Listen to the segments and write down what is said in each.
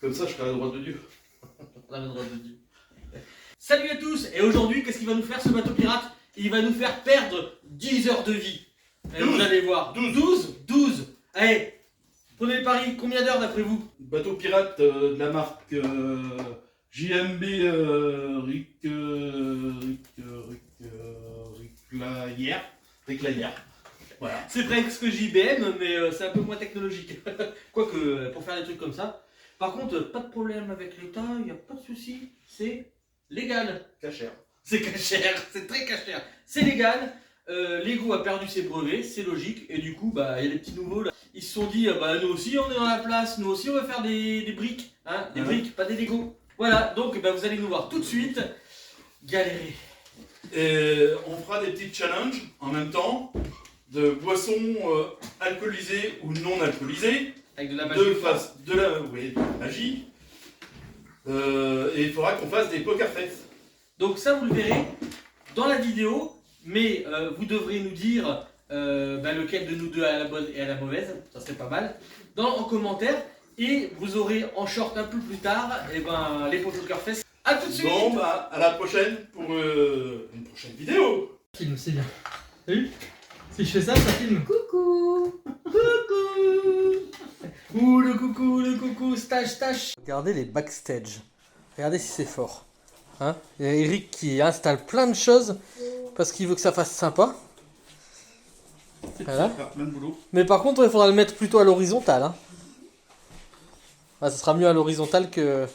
Comme ça, je ferai la droite de Dieu. La droite de Dieu. Salut à tous, et aujourd'hui, qu'est-ce qu'il va nous faire ce bateau pirate? Il va nous faire perdre 10 heures de vie. Et vous allez voir. 12. Allez, prenez le pari, combien d'heures d'après vous? Bateau pirate de la marque JMB Ricklayer. Voilà. C'est presque JBM, mais c'est un peu moins technologique. Quoique, pour faire des trucs comme ça. Par contre, pas de problème avec l'État, il n'y a pas de souci. C'est légal. Cachère. C'est cachère, c'est très cachère. C'est légal. Lego a perdu ses brevets, c'est logique. Et du coup, bah, il y a les petits nouveaux là. Ils se sont dit, bah, nous aussi on est dans la place, nous aussi on va faire des briques. Hein, des briques, pas des Lego. Voilà, donc bah, vous allez nous voir tout de suite galérer. Et on fera des petits challenges en même temps de boissons alcoolisées ou non alcoolisées. Avec de la magie. De la magie. Et il faudra qu'on fasse des poker face. Donc ça vous le verrez dans la vidéo, mais vous devrez nous dire lequel de nous deux a la bonne et a la mauvaise, ça serait pas mal, en commentaire, et vous aurez en short un peu plus tard les poker face. A tout de suite. Bon bah à la prochaine pour une prochaine vidéo. Film, c'est bien. T'as vu? Si je fais ça, ça filme. Coucou. Ouh le coucou, stache. Regardez les backstage. Regardez si c'est fort. Hein? Il y a Eric qui installe plein de choses parce qu'il veut que ça fasse sympa. Voilà. Faire plein de boulot. Mais par contre, il faudra le mettre plutôt à l'horizontale. Hein. Ah, ça sera mieux à l'horizontale que...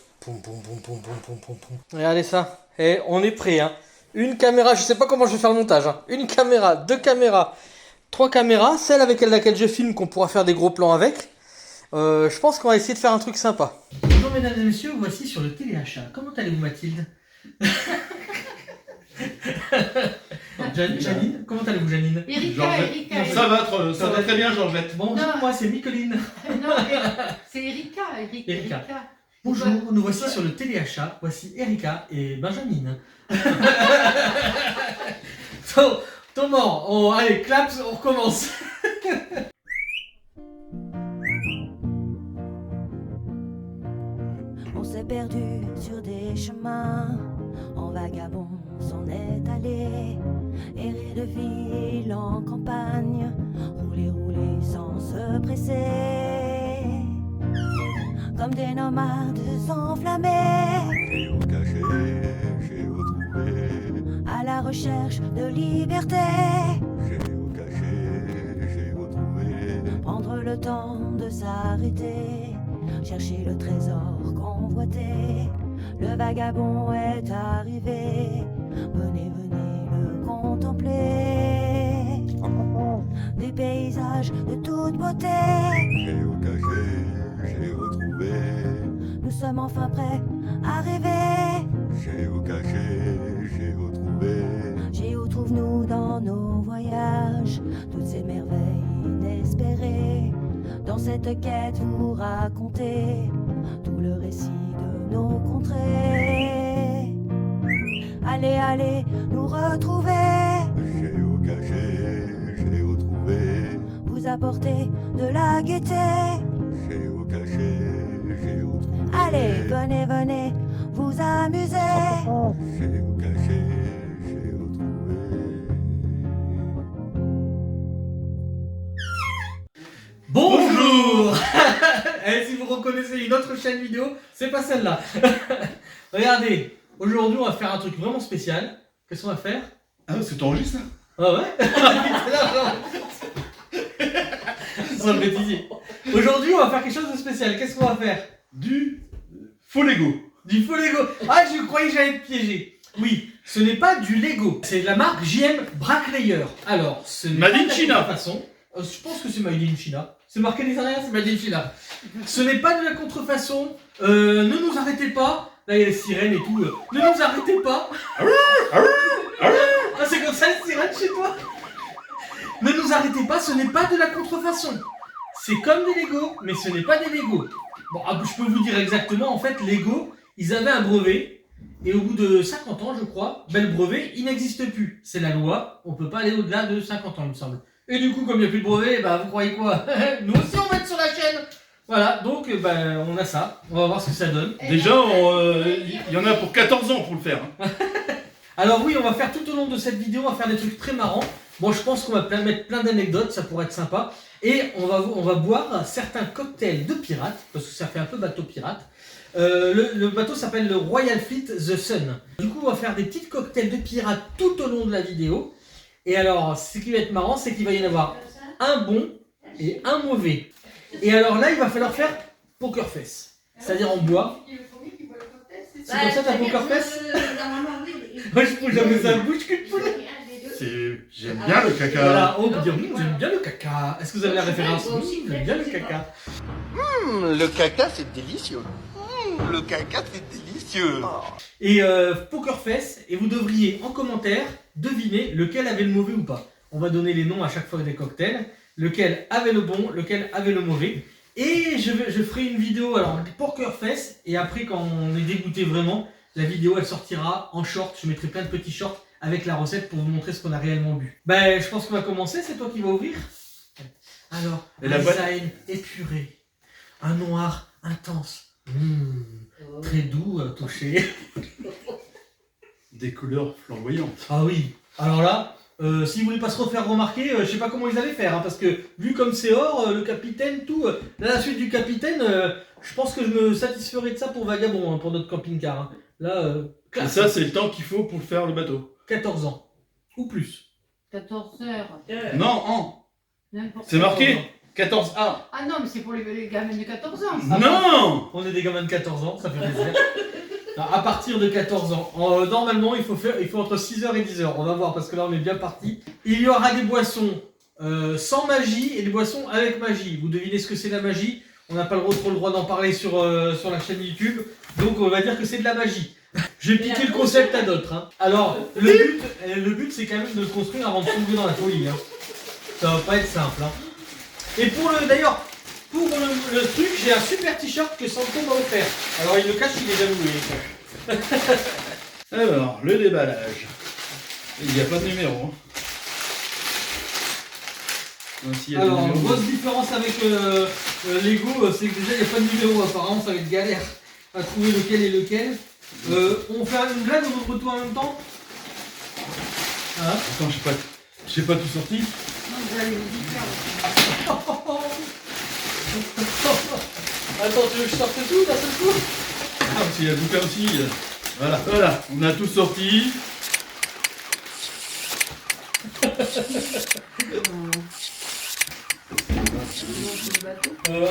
Regardez ça. Et on est prêt. Hein. Une caméra, je sais pas comment je vais faire le montage. Hein. Une caméra, 2 caméras, 3 caméras. Celle avec laquelle je filme qu'on pourra faire des gros plans avec. Je pense qu'on va essayer de faire un truc sympa. Bonjour mesdames et messieurs, voici sur le téléachat. Comment allez-vous Mathilde? Janine, comment allez-vous Janine? Erika. Ça va très bien Georgette. Bonjour, moi c'est Micheline. Non, c'est Erika. Bonjour, nous voici sur le téléachat. Voici Erika et Benjamin. Thomas, allez, claps, on recommence. On s'est perdu sur des chemins, en vagabond s'en est allé, errer de ville en campagne, rouler sans se presser, comme des nomades enflammés, à la recherche de liberté, prendre le temps de s'arrêter, chercher le trésor convoité. Le vagabond est arrivé, venez le contempler. Des paysages de toute beauté, j'ai retrouvé. Nous sommes enfin prêts à rêver. J'ai retrouvé. Géotrouvons-nous dans nos voyages toutes ces merveilles inespérées. Dans cette quête, vous racontez tout le récit de nos contrées. Allez, nous retrouver. J'ai retrouvé. Vous apporter de la gaieté. J'ai retrouvé. Allez, venez, vous amuser. J'ai retrouvé. Bonjour. Et si vous reconnaissez une autre chaîne vidéo, c'est pas celle-là. Regardez, aujourd'hui on va faire un truc vraiment spécial. Qu'est-ce qu'on va faire? Ah c'est t'enregistres là? Ah ouais. Sans le bêtisier. Aujourd'hui on va faire quelque chose de spécial. Qu'est-ce qu'on va faire? Du faux Lego. Du faux Lego. Ah, je croyais que j'allais être piégé. Oui, ce n'est pas du Lego. C'est de la marque JM Bricklayer. Alors, ce n'est Made pas in de la China. contrefaçon. Je pense que c'est Made in China. C'est marqué derrière, c'est Made in China. Ce n'est pas de la contrefaçon. Ne nous arrêtez pas. Là, il y a les sirènes et tout. Ne nous arrêtez pas. Ah, c'est comme ça les sirènes chez toi. Ne nous arrêtez pas, ce n'est pas de la contrefaçon. C'est comme des Lego, mais ce n'est pas des Lego. Bon, je peux vous dire exactement, en fait, Lego, ils avaient un brevet, et au bout de 50 ans, je crois, le brevet, il n'existe plus. C'est la loi, on peut pas aller au-delà de 50 ans, il me semble. Et du coup, comme il n'y a plus de brevet, vous croyez quoi? Nous aussi, on va être sur la chaîne. Voilà, donc on a ça. On va voir ce que ça donne. Déjà, il y en a pour 14 ans pour le faire. Hein. Alors oui, on va faire tout au long de cette vidéo, on va faire des trucs très marrants. Bon, je pense qu'on va mettre plein d'anecdotes, ça pourrait être sympa. Et on va boire certains cocktails de pirates, parce que ça fait un peu bateau pirate. Le bateau s'appelle le Royal Fleet The Sun. Du coup, on va faire des petits cocktails de pirates tout au long de la vidéo. Et alors, ce qui va être marrant, c'est qu'il va y en avoir un bon et un mauvais. Et alors là, il va falloir faire poker face. C'est-à-dire on boit. C'est comme ça ta poker face? Moi, je trouve jamais ça bouche qu'une poule. J'aime bien le caca. Voilà, on peut dire, j'aime bien le caca. Est-ce que vous avez la référence? Oui, j'aime bien le caca. Le caca, c'est délicieux. Le caca, c'est délicieux. Et poker face, et vous devriez en commentaire deviner lequel avait le mauvais ou pas. On va donner les noms à chaque fois des cocktails, lequel avait le bon, lequel avait le mauvais. Et je ferai une vidéo, alors poker face, et après quand on est dégoûté vraiment, la vidéo elle sortira en short, je mettrai plein de petits shorts avec la recette pour vous montrer ce qu'on a réellement bu. Ben je pense qu'on va commencer, c'est toi qui vas ouvrir. Alors, Et un la boîte design épuré, un noir intense, très doux à toucher. Des couleurs flamboyantes. Ah oui, alors là, s'ils voulaient pas se refaire remarquer, je sais pas comment ils allaient faire, hein, parce que vu comme c'est or, le capitaine, tout, là, la suite du capitaine, je pense que je me satisferai de ça pour Vagabond, hein, pour notre camping-car. Hein. Là, Et classe. ça, c'est le temps qu'il faut pour faire le bateau. 14 ans, ou plus. 14 heures. Non, en. N'importe C'est marqué quoi. 14A. Ah non, mais c'est pour les gamins de 14 ans. ça. Non. On est des gamins de 14 ans, ça fait plaisir. Alors, à partir de 14 ans, normalement il faut entre 6h et 10h, on va voir parce que là on est bien parti. Il y aura des boissons sans magie et des boissons avec magie. Vous devinez ce que c'est la magie? On n'a pas trop le droit d'en parler sur la chaîne YouTube, donc on va dire que c'est de la magie. Je vais piquer le concept à d'autres. Hein. Alors, le but c'est quand même de le construire avant de tomber dans la folie. Hein. Ça va pas être simple. Hein. Et d'ailleurs, pour le truc, j'ai un super t-shirt que Santo m'a offert. Alors il le cache, il est jaloux. Alors, le déballage. Il n'y a pas de numéro. Hein. Ah, si, il y a des Alors, numéros. grosse différence avec Lego, c'est que déjà il n'y a pas de numéro. Apparemment, ça va être galère à trouver lequel est lequel. On fait une blague, on ouvre tout en même temps. Voilà. Attends, j'ai pas tout sorti. Non, vous allez vous y faire. Attends, tu veux que je sorte tout d'un seul coup? Ah, parce qu'il y a le bouquin aussi. Voilà, on a tout sorti.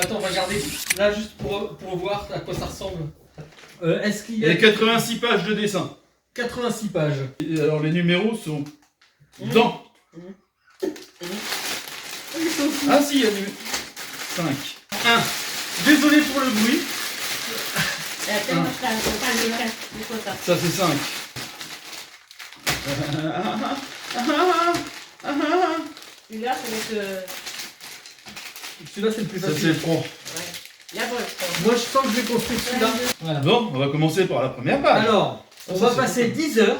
Attends, on va regarder là juste pour voir à quoi ça ressemble. Est-ce qu'il Il y y a a 86 pages de dessin. 86 pages? Et alors, les numéros sont dans. Ah si, il y a numéro 5. 1. Désolé pour le bruit. Ça, c'est 5. Celui-là, ça va être. Celui-là, c'est le plus Ça, c'est facile. le 3. La bonne, je crois. Moi, je sens que je vais construire celui-là. Voilà. Bon, on va commencer par la première page. Alors, on Ça, va c'est passer 10 heures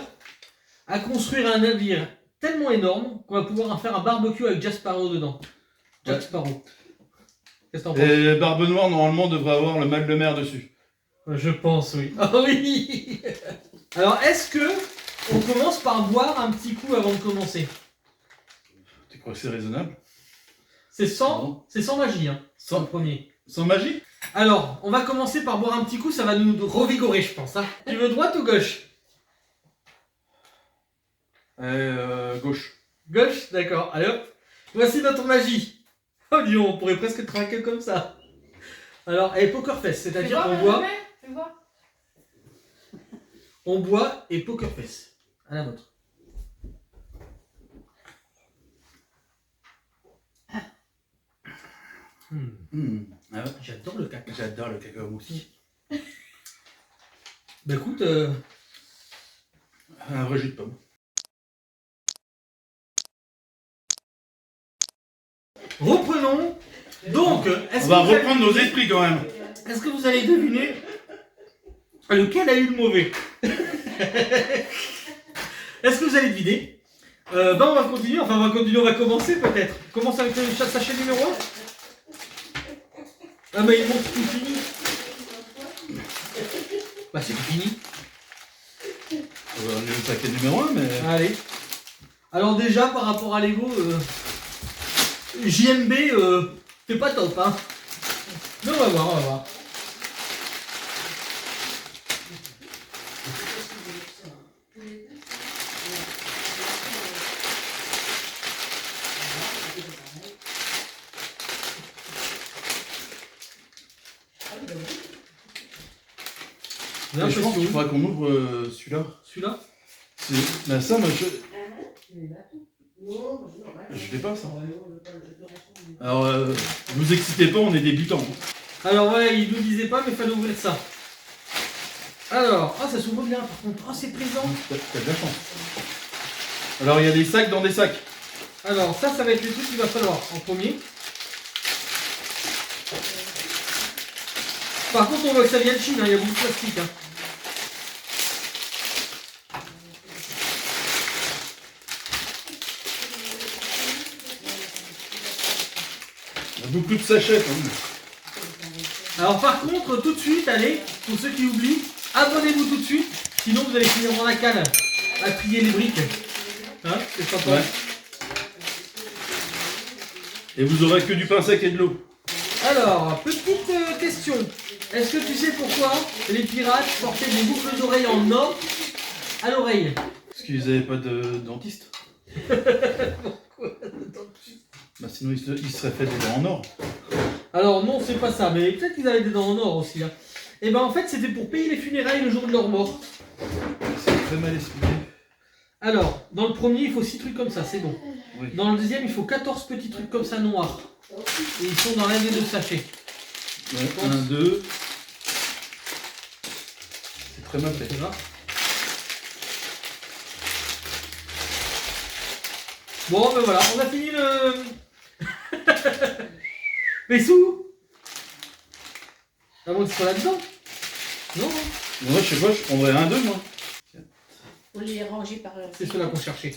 à construire un navire tellement énorme qu'on va pouvoir en faire un barbecue avec Jack Sparrow dedans. Jack Ouais. Sparrow. Qu'est-ce que t'en penses? Et Barbe Noire, normalement, devrait avoir le mal de mer dessus. Je pense, oui. Ah oui. Alors, est-ce que on commence par boire un petit coup avant de commencer? Tu crois que c'est raisonnable? C'est sans, Non. c'est sans magie, hein, Sans- le premier. Sans magie? Alors, on va commencer par boire un petit coup, ça va nous revigorer, je pense. Hein. Tu veux droite ou gauche? Gauche. Gauche, d'accord. Allez hop. Voici notre magie. Oh dis donc, on pourrait presque traquer comme ça. Alors, et poker face, c'est-à-dire Fais voir. on boit et poker face. À la vôtre. Ah ouais. J'adore le caca. J'adore le cacao aussi. Bah écoute, Un vrai jus de pomme. reprenons. Donc, On va reprendre nos esprits quand même. est-ce que vous allez deviner lequel a eu le mauvais? Est-ce que vous allez deviner? On va continuer, on va commencer peut-être. Commence avec le sachet numéro 1. Ah mais il montre tout fini. Bah c'est tout fini. On est au paquet numéro 1, mais... Allez. Alors déjà par rapport à Lego, JMB c'est pas top hein. Mais on va voir, on va voir. J'ai Je pense l'impression. qu'il faudra qu'on ouvre celui-là. Celui-là. Ben ça, moi, je l'ai pas, ça. Alors, vous excitez pas, on est débutants. Alors ouais, il nous disait pas mais il fallait ouvrir ça. Alors, ah ça s'ouvre bien par contre. Ah c'est plaisant. T'as de la chance. Alors, il y a des sacs dans des sacs. Alors ça va être le truc qu'il va falloir en premier. Par contre on voit que ça vient de Chine, hein, il y a beaucoup de plastique. Hein. Il y a beaucoup de sachets, quand même. Alors par contre tout de suite, allez, pour ceux qui oublient, abonnez-vous tout de suite, sinon vous allez finir dans la cale à trier les briques. Hein, c'est sympa. Ouais. Et vous aurez que du pain sec et de l'eau. Alors, petite question. Est-ce que tu sais pourquoi les pirates portaient des boucles d'oreilles en or à l'oreille? Parce qu'ils avaient pas de dentiste. Pourquoi Bah sinon, ils se seraient fait des dents en or. Alors non, c'est pas ça, mais peut-être qu'ils avaient des dents en or aussi. Hein. Et ben en fait, c'était pour payer les funérailles le jour de leur mort. C'est très mal expliqué. Alors, dans le premier, il faut 6 trucs comme ça, c'est bon. Oui. Dans le deuxième, il faut 14 petits trucs comme ça noirs. Et ils sont dans l'un des deux sachets. Ouais, 1, 2. C'est très mal fait. Tu vois. Bon, ben voilà, on a fini le... Les sous. Ah bon, c'est pas là-dedans? Non, Moi, je sais pas, je prendrais 1, 2, moi. Faut les ranger par c'est ceux-là qu'on cherchait.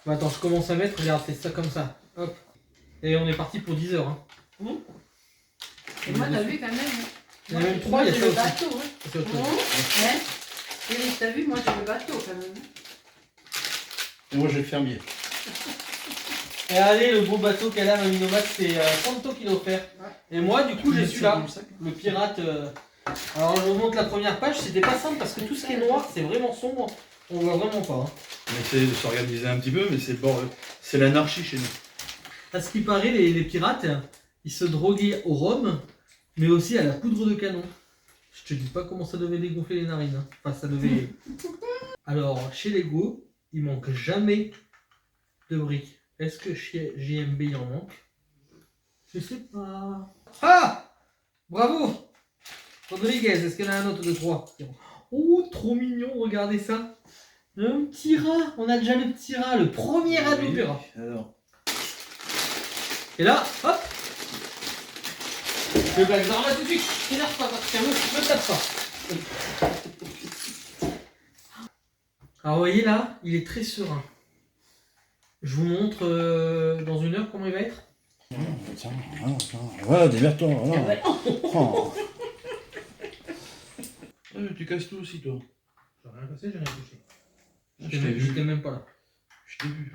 Bon, attends, je commence à mettre, regarde, c'est ça comme ça. Hop. Et on est parti pour 10 heures. Hein. Et moi, t'as vu quand même. Il y en a même 3, il y a j'ai ça le aussi. bateau. Hein. Ça, c'est autre chose. Hein. Et t'as vu, moi, j'ai le bateau quand même. Et moi, j'ai le fermier. Et allez, le beau bateau qu'elle a, Mamie Nomade, c'est Santo qui l'a offert. Et moi, du coup, j'ai celui-là, le pirate. Alors, je vous montre la première page, c'était pas simple parce que tout ce qui est noir, c'est vraiment sombre. On voit vraiment pas. Hein. On essaie de s'organiser un petit peu, mais c'est c'est l'anarchie chez nous. À ce qui paraît, les pirates, ils se droguaient au rhum, mais aussi à la poudre de canon. Je te dis pas comment ça devait dégonfler les narines. Hein. Enfin, ça devait. Alors, chez Lego, il manque jamais de briques. Est-ce que chez JMB il en manque? Je sais pas. Ah! Bravo! Rodriguez, est-ce qu'il y en a un autre de 3? Oh, trop mignon, regardez ça. Un petit rat, on a déjà le petit rat, le premier rat de l'opéra. Alors. Et là, hop! Le blague là tout de suite, t'énerve pas, tiens, me tape pas. Alors vous voyez là, il est très serein. Je vous montre dans 1 heure comment il va être. Tiens, voilà, démerde-toi. Voilà. Oh. Tu casses tout aussi, toi. J'ai rien cassé, j'ai rien touché. Je t'ai vu. J'étais même pas là. Je t'ai vu.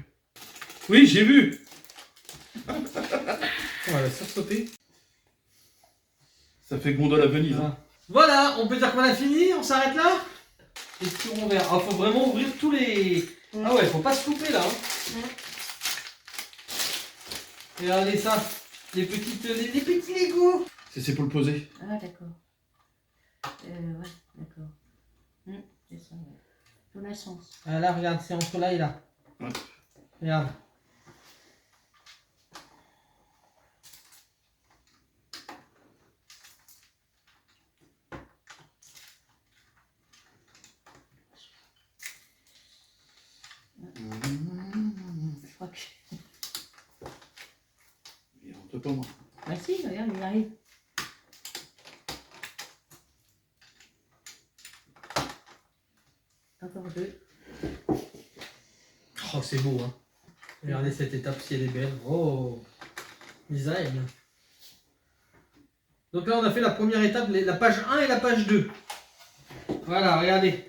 Oui, j'ai vu. On va la faire sauter. Ça fait gondole à Venise. Hein. Voilà, on peut dire qu'on a fini, on s'arrête là. Question vert. Ah, faut vraiment ouvrir tous les... Ah ouais, faut pas se couper là. Hein. Regardez ça, les petits Lego. C'est pour le poser. Ah, d'accord. Ouais, d'accord. C'est ça, ouais. Tout la sens. Ah là, regarde, c'est entre là et là. Ouais. Regarde. Je crois que. Il rentre pas, moi. Ah si, regarde, il arrive. Encore 2. Oh, c'est beau, hein. Regardez cette étape si elle est belle. Oh, design. Donc là, on a fait la première étape, la page 1 et la page 2. Voilà, regardez.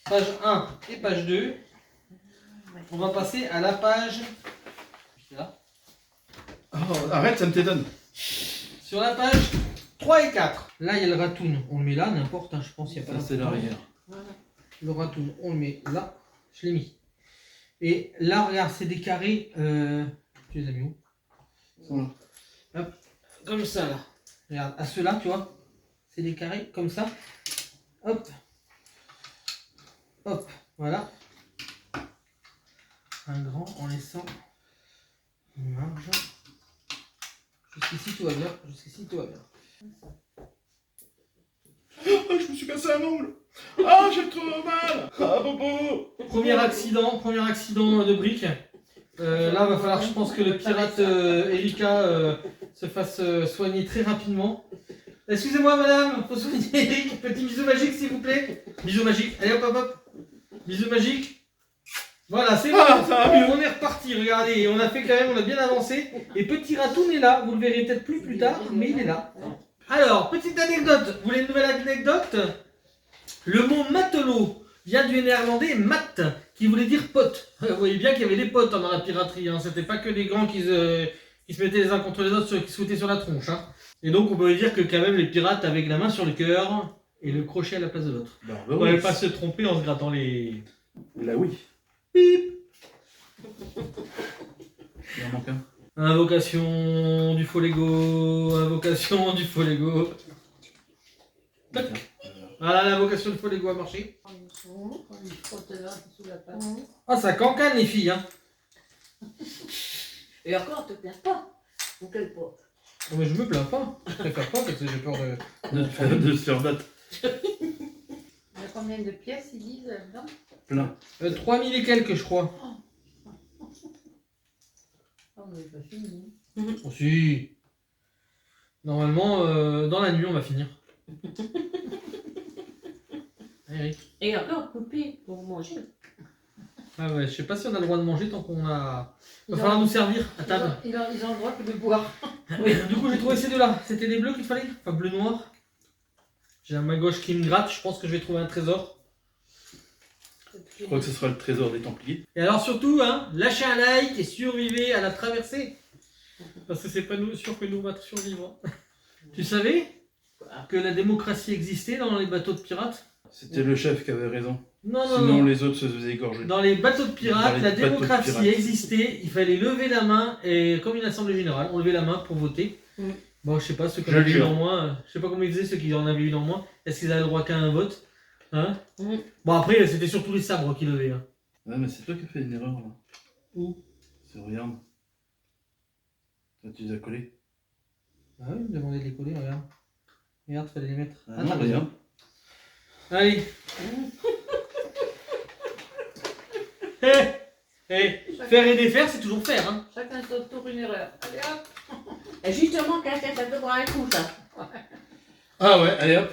Page 1 et page 2. On va passer à la page... Là. Oh, arrête, ça me t'étonne. Sur la page 3 et 4. Là, il y a le ratoon. On le met là, n'importe, hein, je pense qu'il n'y a pas Ça, c'est l'arrière. Le ratoon, on le met là. Je l'ai mis. Et là, regarde, c'est des carrés. Tu les as mis où? Voilà. Hop, comme ça, là. Regarde, à ceux-là, tu vois. C'est des carrés, comme ça. Hop. Hop, voilà. Un grand en laissant une marge. Jusqu'ici, tout va bien. Jusqu'ici, tout va bien. Oh, je me suis cassé un ongle. Ah, j'ai trop mal. Ah, bobo. Premier accident de briques. Là, va falloir, je pense, que le pirate Erika se fasse soigner très rapidement. Excusez-moi, madame, faut soigner Eric. Petit bisou magique, s'il vous plaît. Bisou magique. Allez, hop, hop, hop. Bisou magique. Voilà, c'est bon. Ah, ça va mieux. On est reparti. Regardez, on a fait quand même, on a bien avancé. Et petit ratoon est là. Vous le verrez peut-être plus tard, mais il est là. Alors, petite anecdote. Vous voulez une nouvelle anecdote? Le mot matelot vient du néerlandais mat, qui voulait dire pote. Vous voyez bien qu'il y avait des potes dans la piraterie, hein. C'était pas que des grands qui se mettaient les uns contre les autres, qui se foutaient sur la tronche. Hein. Et donc on peut dire que quand même les pirates avaient la main sur le cœur et le crochet à la place de l'autre. Bah, On ne pas se tromper en se grattant les... Là, oui. Pip. Il en manque un. Invocation du faux Lego, invocation du faux Lego. Tac. Voilà, l'invocation du faux Lego a marché. Il frotte là, sous la patte. Ah, ça cancane les filles, hein. Et encore, te plains pas. Ou quelle porte? Non, mais je me plains pas. Je préfère pas parce que j'ai peur de... De se faire battre. Il y a combien de pièces ils disent là-dedans? Plein. 3000 et quelques, je crois. Oh, mais pas fini. Oh, si. Normalement, dans la nuit, on va finir. Eric. Et encore coupé pour manger. Ah ouais, je sais pas si on a le droit de manger tant qu'on a... Il Ils va falloir ont- nous servir à table. Ils ont le droit que de boire. Oui, du coup, j'ai trouvé ces deux-là. C'était des bleus qu'il fallait. Enfin, bleu-noir. J'ai un main gauche qui me gratte. Je pense que je vais trouver un trésor. Je crois que ce sera le trésor des Templiers. Et alors surtout, hein, lâchez un like et survivez à la traversée. Parce que c'est pas nous, sûr que nous on va survivre. Tu savais que la démocratie existait dans les bateaux de pirates? C'était le chef qui avait raison. Non, non, Sinon, non. les autres se faisaient égorger. Dans les bateaux de Dans pirates, les la bateaux de démocratie pirates. existait. Il fallait lever la main et comme une assemblée générale, on levait la main pour voter. Mm. Bon, je sais pas ceux qui en Je avaient une jure. en moins. Je sais pas comment ils faisaient ceux qui en avaient une en moins. Est-ce qu'ils avaient le droit qu'à un vote? Hein? Mm. Bon après, c'était surtout les sabres qui levaient. Hein. Ouais, mais c'est toi qui as fait une erreur là. Où? C'est regarde. Toi, tu les as collés. Ah oui, me demandait de les coller, regarde. Regarde, fallait les mettre. Ah non, regarde. Allez. Faire et défaire, c'est toujours faire. Hein. Chacun son tour, une erreur. Allez hop. Et justement, quelqu'un, ça te prend un coup, ça. Ah ouais, allez hop.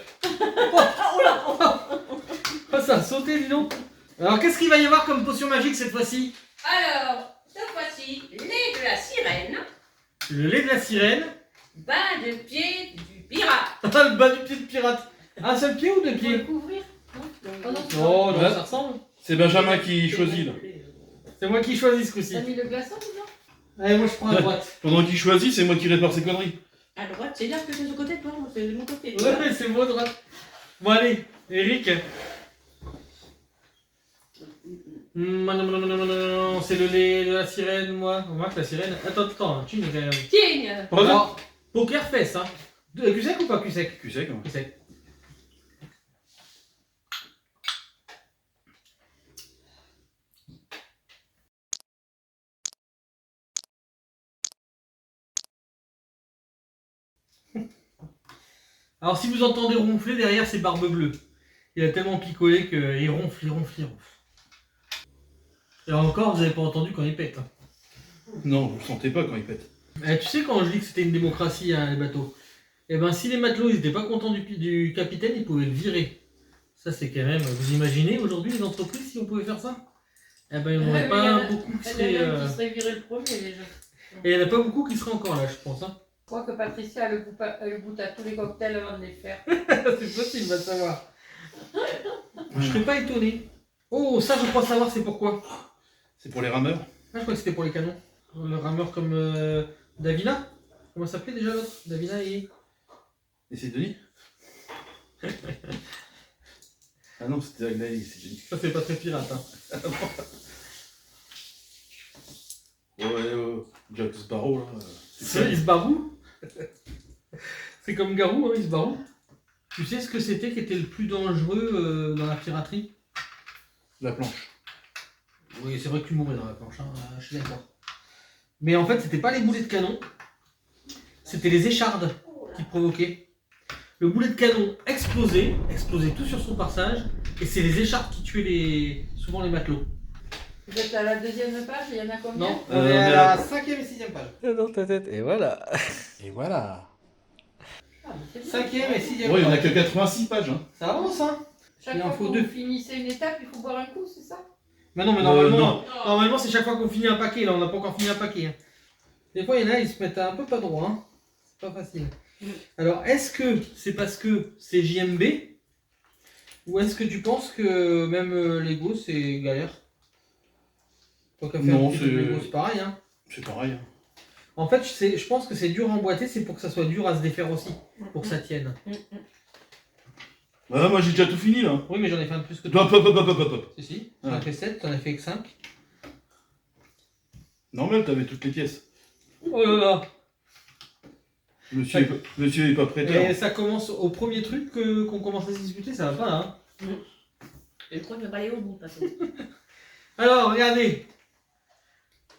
Oh, ça a sauté, dis donc. Alors, qu'est-ce qu'il va y avoir comme potion magique cette fois-ci? Alors, cette fois-ci, lait de la sirène, Le lait de la sirène. bas de pied du pirate. Ah, le bas du pied de pirate. Un seul pied ou deux Faut le pieds? couvrir. Non, non, Oh, non, Ouais. ça ressemble. C'est Benjamin qui choisit là. C'est moi qui choisis ce coup-ci. T'as mis le glaçon ou non? Allez, moi je prends à droite. Pendant qu'il choisit, c'est moi qui répare ses conneries. À droite, c'est là que c'est de ce côté, toi, moi, c'est de mon côté. Ouais, c'est moi à droite. Bon, allez, Eric. Non, c'est le lait de la sirène, moi. On marque la sirène. Attends, tu nous quand même. Tiens. Alors, poker face, hein. Cul sec ou pas cul sec? Tu sais comment. Cul sec. Alors si vous entendez ronfler, derrière c'est Barbe Bleue. Il a tellement picolé qu'il ronfle, il ronfle, il ronfle. Et encore, vous n'avez pas entendu quand il pète. Hein. Non, vous le sentez pas quand il pète. Tu sais quand je dis que c'était une démocratie, hein, les bateaux. Eh ben si les matelots ils n'étaient pas contents du capitaine, ils pouvaient le virer. Ça c'est quand même... Vous imaginez aujourd'hui les entreprises si on pouvait faire ça? Eh ben il n'y en aurait Ouais, mais il y en pas a- beaucoup qui Il y en a seraient... même qui serait viré le premier déjà. Et il n'y en a pas beaucoup qui seraient encore là, je pense. Hein. Je crois que Patricia, elle goûte à tous les cocktails avant de les faire. C'est possible, va savoir. Je serais pas étonné. Oh, ça je crois savoir c'est pourquoi. C'est pour les rameurs. Ah, je crois que c'était pour les canons. Le rameur comme Davina. Comment ça s'appelait déjà l'autre? Davina et... Et c'est Denis. Ah non, c'était Aglaé, c'est Denis. Ça c'est pas très pirate. Hein. Ouais, Jack Sparrow là. C'est vrai, il se baroue. C'est comme Garou, hein, il se baroue. Tu sais ce que c'était qui était le plus dangereux dans la piraterie? La planche. Oui, c'est vrai que tu mourrais dans la planche, hein, je suis d'accord. Mais en fait, c'était pas les boulets de canon, c'était les échardes qui provoquaient. Le boulet de canon explosait tout sur son passage, et c'est les échardes qui tuaient souvent les matelots. Vous êtes à la 2e page, il y en a combien? Non, on est à la 5e et 6e page. Dans ta tête, et voilà. Et voilà. Ah, mais c'est bien. 5e et 6e Ouais, il y en a page. que 86 pages. Hein. Ça avance, hein? Chaque Il en fois faut que deux. vous finissez une étape, il faut boire un coup, c'est ça? Mais non, mais normalement, non. normalement c'est chaque fois qu'on finit un paquet, là on n'a pas encore fini un paquet. Hein. Des fois il y en a, ils se mettent un peu pas droit, hein. C'est pas facile. Alors est-ce que c'est parce que c'est JMB ou est-ce que tu penses que même Lego c'est galère? Tant qu'à faire Non, un petit peu de c'est- Lego, c'est pareil. Hein. C'est pareil. Hein. En fait, je pense que c'est dur à emboîter, c'est pour que ça soit dur à se défaire aussi, pour que ça tienne. Bah, moi j'ai déjà tout fini là. Oui, mais j'en ai fait un de plus que toi. Hop, hop, hop, hop, hop, hop. Si, si, j'en Ah. ai fait 7, t'en as fait que 5. Normal, t'avais toutes les pièces. Oh là là. Monsieur est pas prêteur. Et ça commence au premier truc qu'on commence à se discuter, ça va pas, hein. Je crois que je vais pas aller au bout, parce que... Alors, regardez.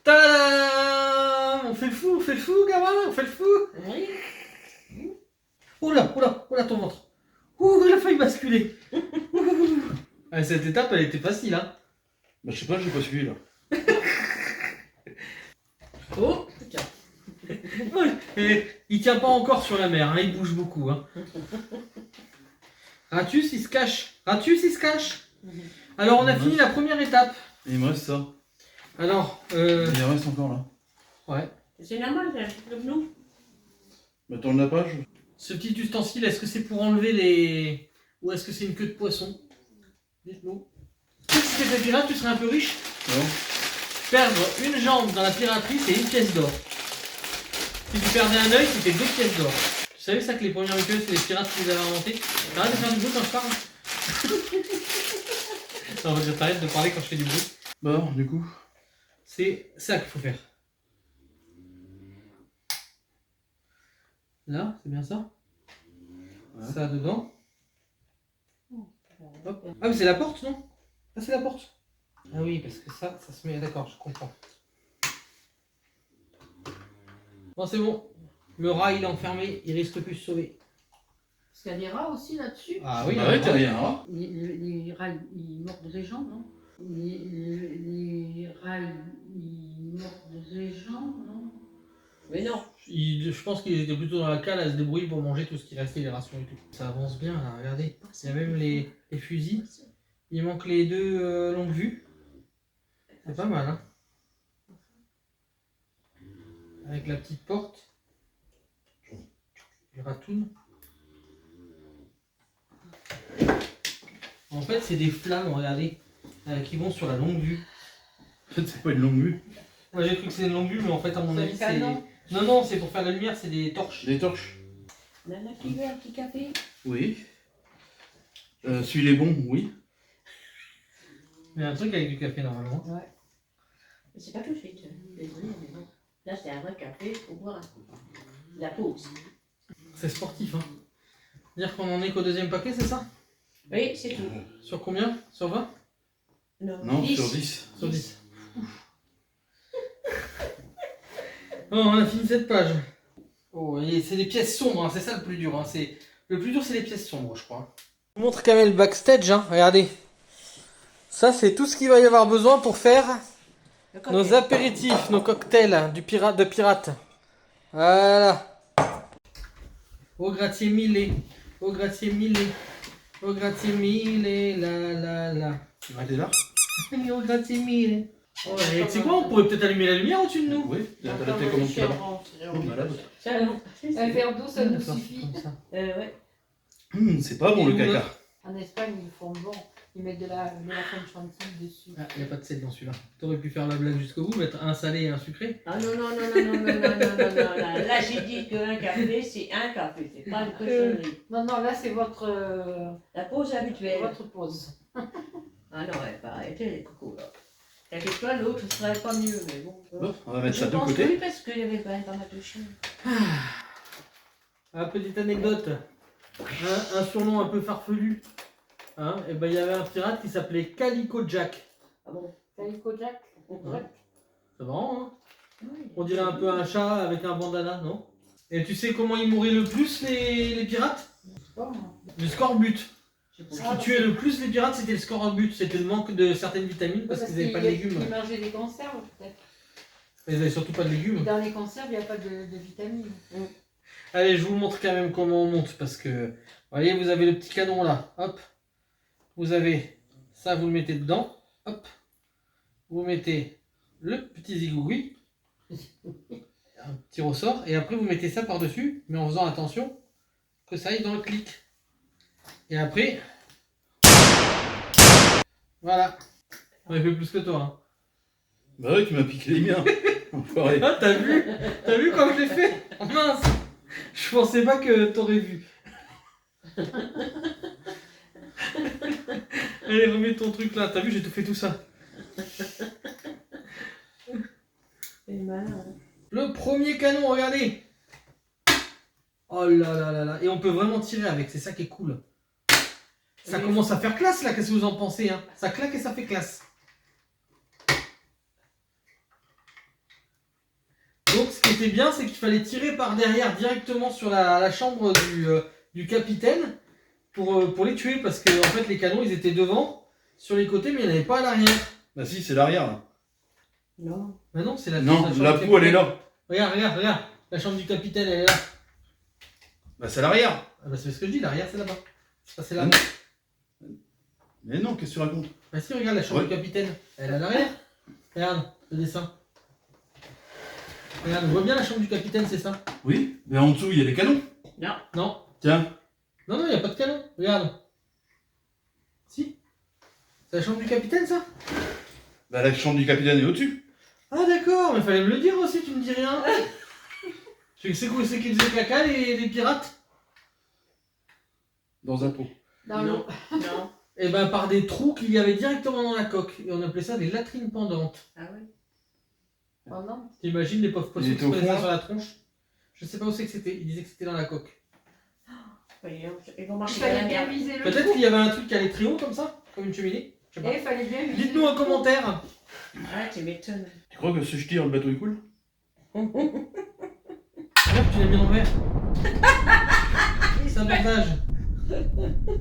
Tadam! On fait le fou, gamin, on fait le fou. Oui. Oula, oula, oula, ton ventre. Ouh, il a failli basculer. Ouh. Ah, cette étape, elle était facile, hein. Bah, je sais pas, j'ai pas suivi là. Oh, putain. Ouais, et il tient pas encore sur la mer, hein, il bouge beaucoup, hein. Ratus, il se cache. Ratus, il se cache. Alors, on a fini la première étape. Et il me reste ça. Alors, Il en reste encore là. ouais. C'est normal, c'est un petit peu nous. Bah, tourne la page. Ce petit ustensile, est-ce que c'est pour enlever les... Ou est-ce que c'est une queue de poisson? Dites-nous. Si tu étais pirate, tu serais un peu riche. Non. Perdre une jambe dans la piraterie, c'est une pièce d'or. Si tu perdais un œil, c'était 2 pièces d'or. Tu savais ça que les premières muqueuses, c'est les pirates qui les avaient inventées? T'arrêtes de faire du bruit quand je parle. Non, t'arrêtes de parler quand je fais du bruit. Bah, du coup. C'est ça qu'il faut faire. Là, c'est bien ça? Ouais. Ça dedans. Hop. Ah mais c'est la porte, non? Ah c'est la porte. Ah oui, parce que ça se met... D'accord, je comprends. Bon, c'est bon. Le rat, il est enfermé, il risque plus de se sauver. Parce qu'il y a des rats aussi là-dessus. Ah oui, Bah ouais, t'as rien, hein. Les rats, ils mordent les jambes, non? Les rats, ils mordent les jambes, non? Mais non. je pense qu'il était plutôt dans la cale à se débrouiller pour manger tout ce qui restait, les rations et tout. Ça avance bien là, regardez. Il y a même les fusils. Il manque les 2 longues vues. C'est pas mal, hein. Avec la petite porte. Les ratounes. En fait, c'est des flammes, regardez, qui vont sur la longue vue. En fait, c'est pas une longue vue. Moi j'ai cru que c'était une longue vue, mais en fait, à mon C'est avis, un c'est... canon. Non, non, c'est pour faire la lumière, c'est des torches. Des torches. Nana qui veut un petit café. Oui. Celui-là est bon, oui. Il y a un truc avec du café, normalement. Ouais. Mais c'est pas tout de suite. Désolée, mais bon. Là, c'est un vrai café pour boire la pause. C'est sportif, hein. Dire qu'on en est qu'au 2e paquet, c'est ça? Oui, c'est tout. Sur combien? Sur 20? Non, 10. sur 10. Sur 10. Bon, on a fini cette page. Oh, et c'est des pièces sombres, hein, c'est ça le plus dur. Hein. Le plus dur, c'est les pièces sombres, je crois. Je vous montre quand même le backstage, hein. Regardez. Ça, c'est tout ce qu'il va y avoir besoin pour faire nos apéritifs, nos cocktails de pirates. Voilà. Au grazie mille, au grazie mille, au grazie mille, la la la. Tu vas aller là? Au grazie mille. Ouais, et tu sais quoi, on pourrait peut-être allumer la lumière au-dessus de nous. Oui, t'as la Attends, télécommande qui est là. chèvres, Malade. Ça, non. Un verre d'eau, ça nous D'accord, suffit. comme ça. Ouais. C'est pas bon le caca. En Espagne, ils font bon. Ils mettent de la crème chantilly dessus. Ah, il n'y a pas de sel dans celui-là. T'aurais pu faire la blague jusqu'au bout, mettre un salé et un sucré. Ah non, non, non, non, non, non, non, non, non, non. Là, j'ai dit qu'un café, c'est un café, c'est pas une cochonnerie. Non, non, là, c'est votre La pause habituelle. pause. Ah non, ouais, pas arrêter les cocos, là. T'inquiète pas, l'autre ce serait pas mieux, mais bon. Bon, on va mettre Je ça de pense côté. que oui, parce qu'il y avait quand même pas mal de chiens. Ah, petite anecdote. Un surnom un peu farfelu. Hein, et ben il y avait un pirate qui s'appelait Calico Jack. Ah bon? Calico Jack. Ouais. C'est marrant, hein? Oui. On dirait un peu un chat avec un bandana, non? Et tu sais comment ils mouraient le plus, les pirates? Bon. Le scorbut. Je Ce sais pas. qui tuait le plus les pirates, c'était le scorbut. C'était le manque de certaines vitamines parce qu'ils n'avaient pas de légumes. Ils mangeaient des conserves, peut-être. Ils n'avaient surtout pas de légumes. Dans les conserves, il n'y a pas de vitamines. Allez, je vous montre quand même comment on monte parce que, vous voyez, vous avez le petit canon là, hop. Vous avez ça, vous le mettez dedans, hop. Vous mettez le petit zigougoui, un petit ressort, et après vous mettez ça par-dessus, mais en faisant attention que ça aille dans le clic. Et après, voilà. On a fait plus que toi. Hein. Bah ouais, tu m'as piqué les miens. Enfoiré. Ah, t'as vu comme je l'ai fait? Oh, mince. Je pensais pas que t'aurais vu. Allez, remets ton truc là. T'as vu, j'ai tout fait tout ça. C'est malin. Le premier canon, regardez. Oh là là là là. Et on peut vraiment tirer avec, c'est ça qui est cool. Ça commence à faire classe là, qu'est-ce que vous en pensez hein? Ça claque et ça fait classe. Donc ce qui était bien, c'est qu'il fallait tirer par derrière directement sur la chambre du capitaine pour les tuer. Parce que en fait les canons ils étaient devant, sur les côtés, mais il n'y en avait pas à l'arrière. Bah si, c'est l'arrière là. Non. Bah non, c'est la Non, chambre la du proue elle est capitaine. là. Regarde. La chambre du capitaine elle est là. Bah c'est à l'arrière. Ah bah c'est ce que je dis, l'arrière c'est là-bas. Ça c'est là. Ah non. Mais non, qu'est-ce que tu racontes? Bah si, regarde la chambre Ouais. du capitaine. Elle est à l'arrière. Regarde le dessin. Regarde, on voit bien la chambre du capitaine, c'est ça? Oui, mais en dessous il y a des canons. Non. Non. Tiens. Non, il n'y a pas de canon. Regarde. Si. C'est la chambre du capitaine, ça? Bah la chambre du capitaine est au-dessus. Ah d'accord, mais fallait me le dire aussi, tu me dis rien. C'est quoi, c'est qu'ils faisaient caca, les pirates? Dans un pot. Dans Non. l'eau. Non. Et ben par des trous qu'il y avait directement dans la coque. Et on appelait ça des latrines pendantes. Ah ouais. Oh non. T'imagines les pauvres poissons Il qui était se au prenaient ça fond, sur la tronche? Je sais pas où c'est que c'était, ils disaient que c'était dans la coque. Voyons, ils vont Il marcher dans la fallait bien merde. viser le Peut-être trou. qu'il y avait un truc qui allait très haut comme ça, comme une cheminée. Je sais pas. Et il fallait bien viser Dites-nous le en trou. commentaire. Ah, tu m'étonnes. Tu crois que si je tire le bateau il coule? Regarde, tu l'as mis en vert.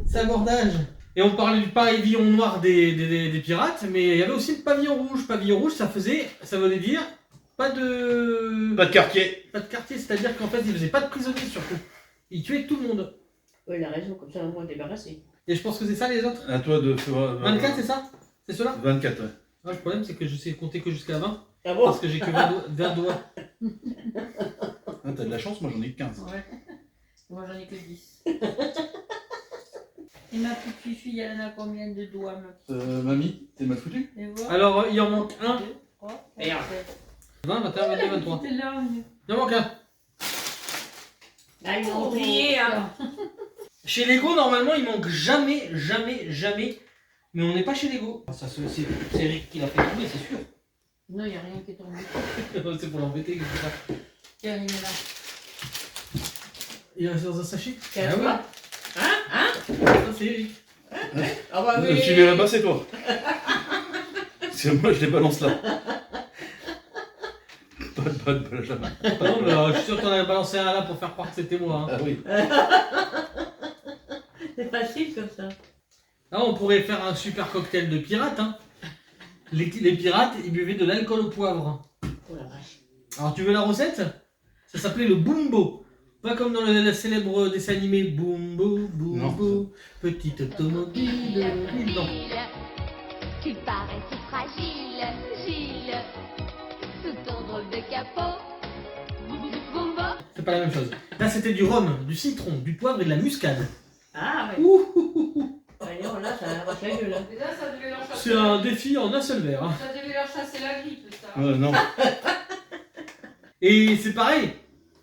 Sabordage. Et on parlait du pavillon noir des pirates, mais il y avait aussi le pavillon rouge. Pavillon rouge, ça voulait dire pas de quartier. pas de quartier, c'est-à-dire qu'en fait, ils faisaient pas de prisonniers surtout. Ils tuaient tout le monde. Oui, il a raison, comme ça au moins débarrassé. Et je pense que c'est ça les autres. À toi de faire. 24, c'est ça? C'est cela? 24, ouais. Ah, le problème, c'est que je sais compter que jusqu'à 20, Ah bon? parce que j'ai que 20 doigts. Ah, t'as de la chance, moi j'en ai que 15. Ouais. Moi, j'en ai que 10. Et ma petite fille, elle en a combien de doigts, ma petite Mamie, t'es mal foutu? Et voilà. Alors, il en manque un. 2, 3, Merde. 20, 21, 22, 23. Petite langue. Il en manque un. Ah, ils ont oublié, hein. Chez Lego, normalement, il manque jamais. Mais on n'est pas chez Lego. Ça, c'est Eric qui l'a fait tomber, c'est sûr. Non, il n'y a rien qui est tombé. C'est pour l'embêter, c'est ça. Tiens, il est là. Il reste dans un sachet. Tiens, Ah ouais. toi. Hein? Ça, c'est Eric. Ah bah oui. Tu l'as là-bas, c'est toi. C'est moi, je les balance là. Pas de Benjamin. Non, mais je suis sûr que t'en avais balancé un là pour faire croire que c'était moi. Hein. Ah oui. C'est facile comme ça. Là, on pourrait faire un super cocktail de pirates. Hein. Les pirates, ils buvaient de l'alcool au poivre. Oh la vache. Alors, tu veux la recette? Ça s'appelait le Bumbo. Pas comme dans le célèbre dessin animé Bumbo, Bumbo, petite automobile. Non. Tu parais si fragile, Gilles. capot. C'est pas la même chose. Là, c'était du rhum, du citron, du poivre et de la muscade. Ah ouais. Ouh, ouh, ouh, ouh. Alors là, ça arrache la gueule. Hein. Et là, ça devait leur chasser. C'est un défi en un seul verre. Hein. Ça devait leur chasser la grippe, ça. Non. Et c'est pareil.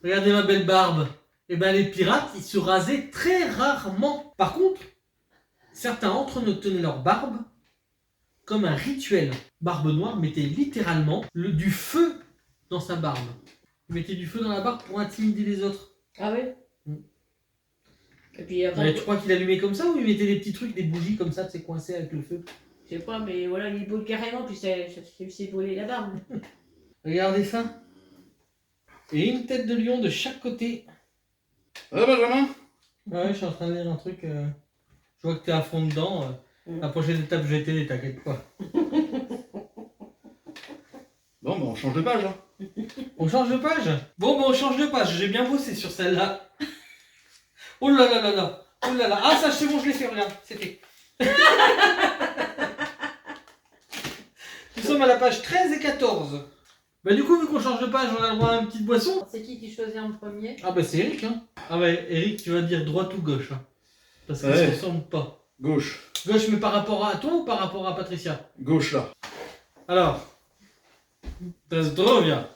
Regardez ma belle barbe. Et ben les pirates, ils se rasaient très rarement. Par contre, certains d'entre eux tenaient leur barbe comme un rituel. Barbe Noire mettait littéralement du feu dans sa barbe. Il mettait du feu dans la barbe pour intimider les autres. Ah ouais. Mm. Et puis après, Mais tu crois qu'il allumait comme ça ou il mettait des petits trucs, des bougies comme ça, c'est coincé avec le feu? je sais pas, mais voilà, il brûle carrément, puis c'est brûlé la barbe. Regardez ça. Et une tête de lion de chaque côté. Ah, Benjamin? Ouais, je suis en train de lire un truc. Je vois que t'es à fond dedans. La prochaine étape, je vais t'aider, t'inquiète pas. Bon, on change de page, hein. On change de page? Bon, on change de page. J'ai bien bossé sur celle-là. Oh là là là là. Oh là là. Ah, ça, c'est bon, je l'ai fait, regarde. C'est fait. Nous sommes à la page 13 et 14. Bah, du coup, vu qu'on change de page, on a le droit à une petite boisson. C'est qui choisit en premier? Ah, bah, c'est Eric, hein. Ah, ouais, Eric, tu vas dire droite ou gauche, hein. Parce qu'ils Ouais. se ressemblent pas. Gauche. Gauche, mais par rapport à toi ou par rapport à Patricia? Gauche, là. Alors. Zdrowia.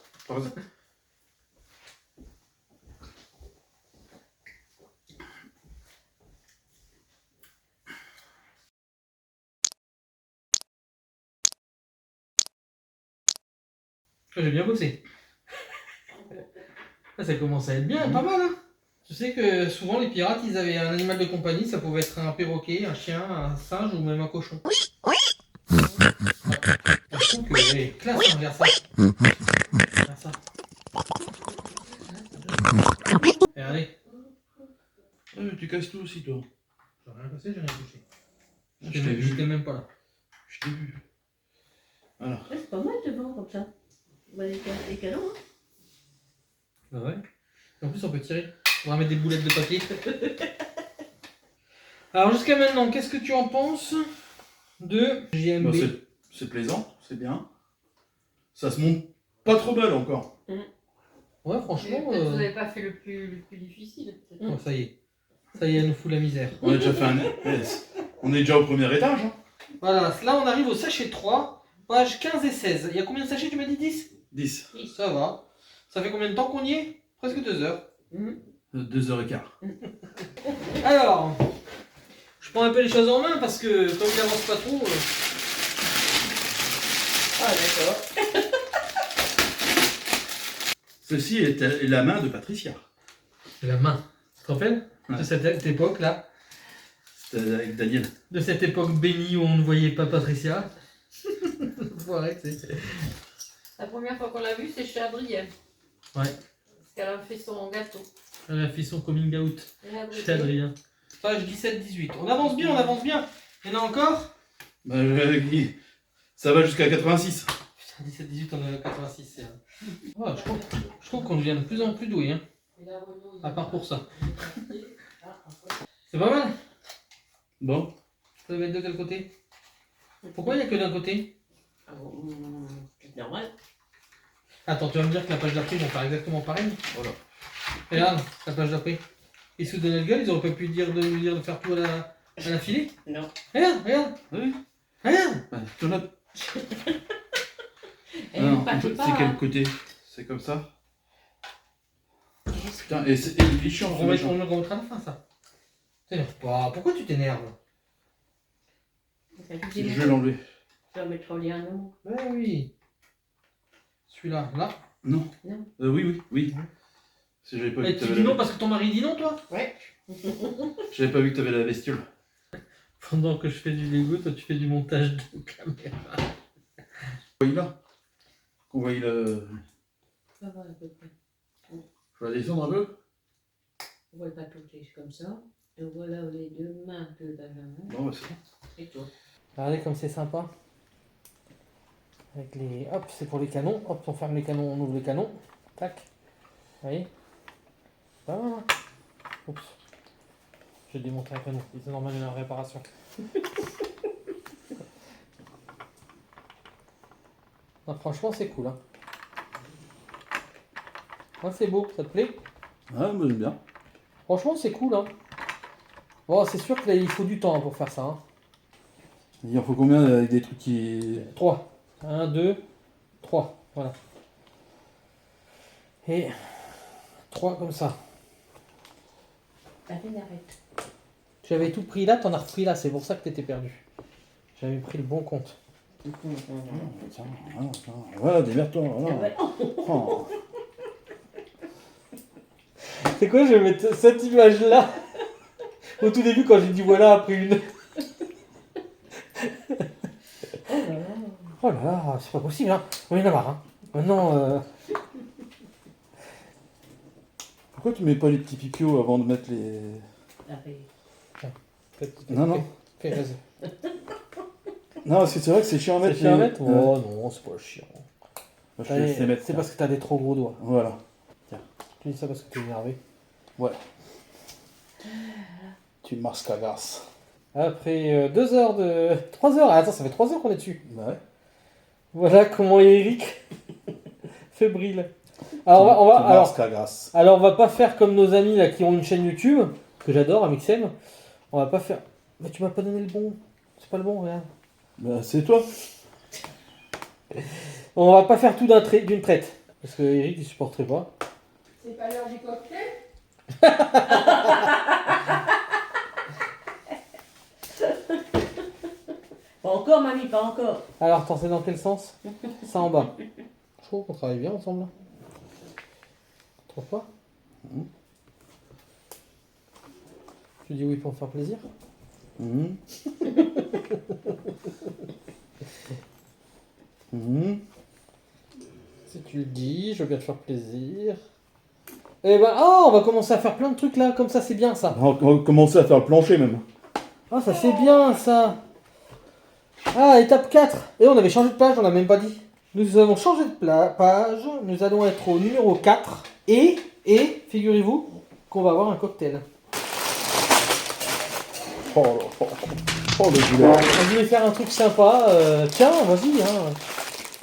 J'ai bien bossé. Là, ça commence à être bien, pas mal, hein. Tu sais que souvent les pirates, ils avaient un animal de compagnie, ça pouvait être un perroquet, un chien, un singe ou même un cochon. Oui, oui. Je trouve que, allez, classe, hein, regarde ça. Regarde ça. Regardez. Tu casses tout aussi, toi. J'ai rien cassé, j'ai rien touché. Je t'ai vu. J'étais même pas là. Je t'ai vu. Alors. Ouais, c'est pas mal devant comme ça. Bah, les canons, hein. Bah ouais. En plus, on peut tirer. On va mettre des boulettes de papier. Alors, jusqu'à maintenant, qu'est-ce que tu en penses de JMB? Bah, c'est plaisant, c'est bien. Ça se monte pas trop mal encore. Ouais, franchement. Peut-être vous n'avez pas fait le plus difficile. Oh, ça y est. Ça y est, elle nous fout la misère. On a déjà fait on est déjà au premier étage. Hein. Voilà, là, on arrive au sachet 3, page 15 et 16. Il y a combien de sachets, tu m'as dit 10? 10. Ça va. Ça fait combien de temps qu'on y est? Presque 2 heures. 2h15. Alors, je prends un peu les choses en main parce que comme il avance pas trop. Ah, d'accord. Ceci est la main de Patricia. La main. Tu te rappelles Ouais. de cette époque-là? C'était avec Daniel. De cette époque bénie où on ne voyait pas Patricia. Faut arrêter. La première fois qu'on l'a vue, c'est chez Adrienne. Ouais. Parce qu'elle a fait son gâteau. Elle a fait son coming out. Et Adrien. Chez Adrien. Page 17-18. On avance bien, on avance bien. Il y en a encore? Bah, ça va jusqu'à 86. Putain, 17-18, on est à 86. C'est... Ouais, je trouve qu'on devient de plus en plus doué. Hein. À part pour ça. C'est pas mal. Bon. Ça va mettre de quel côté? Pourquoi il n'y a que d'un côté? C'est normal. Attends, tu vas me dire que la page d'après, ils vont faire exactement pareil? Voilà. Regarde, la page d'après. Ils se donnaient le gueule, ils auraient pas pu dire de faire tout à la filée? Non. Regarde, regarde. Oui. Regarde. Bah, tu l'as. Elle Non, ne passe c'est pas. quel côté? C'est comme ça. Putain, et c'est chiant. On le remettra à la fin, ça. T'énerve pas. Pourquoi tu t'énerves? Je vais l'enlever. Tu vas mettre en lien, non? Ouais, oui. Celui-là, là. Non. Non. Oui. Si j'avais pas vu Et que tu t'avais dis non parce que ton mari dit non, toi? Ouais. J'avais pas vu que t'avais la bestiole. Pendant que je fais du Lego, toi tu fais du montage de caméra. On voit là. On voit le. Ça va à peu près. Je vais descendre un peu. On voit pas tout c'est comme ça. Et voilà les deux mains de Benjamin. Bon, bah, c'est bon. Et toi. Regardez comme c'est sympa. Avec les... Hop, c'est pour les canons. Hop, on ferme les canons, on ouvre les canons. Tac. Vous voyez? Voilà. Oups. J'ai démonté un canon. C'est normal, il y a une réparation. Non, franchement, c'est cool. Hein. Ah, c'est beau, ça te plaît? Ouais, moi j'aime bien. Franchement, c'est cool, hein. Bon, c'est sûr que là, il faut du temps hein, pour faire ça. Hein. Il en faut combien avec des trucs qui... 3. 1, 2, 3. Voilà. Et 3 comme ça. T'as fait arrête. J'avais tout pris là, t'en as repris là, c'est pour ça que t'étais perdu. J'avais pris le bon compte. Tiens, voilà, démerde-toi. Voilà. Oh. C'est quoi, je vais mettre cette image là au tout début quand j'ai dit voilà après une. Oh là là, c'est pas possible, hein. On en a marre, hein. Maintenant, Pourquoi tu mets pas les petits pipios avant de mettre les... Non, non. Fais, vas-y. Non, parce que c'est vrai que c'est chiant à mettre. C'est chiant à mettre? Ouais. Oh non, c'est pas chiant. Moi, je te laisse les mettre. C'est parce que t'as des trop gros doigts. Voilà. Tu dis ça parce que t'es énervé. Ouais. Tu masques à glace. Après 2 heures de... 3 heures, attends, ça fait 3 heures qu'on est dessus. Bah ouais. Voilà comment Eric fébrile. Alors Tu masques à glace. alors on va pas faire comme nos amis là qui ont une chaîne YouTube que j'adore, Amixem. On va pas faire. Mais tu m'as pas donné le bon. C'est pas le bon, regarde. Bah c'est toi. On va pas faire tout d'une traite parce que Eric il supporterait pas. C'est pas l'heure du cocktail? Pas encore, mamie, pas encore. Alors attends, c'est dans quel sens? Ça en bas. Je trouve qu'on travaille bien ensemble là. Tu trouves pas? Tu dis oui pour me faire plaisir? Mhm. Mhm. Si tu le dis, je veux bien te faire plaisir. Et ben, oh, on va commencer à faire plein de trucs là, comme ça, c'est bien ça. On va commencer à faire le plancher même. Ah, ça c'est bien ça. Ah, étape 4. Et on avait changé de page, on l'a même pas dit. Nous avons changé de page, nous allons être au numéro 4. Et figurez-vous qu'on va avoir un cocktail. Oh, oh, oh le douleur. On voulait faire un truc sympa. Tiens, vas-y. Hein.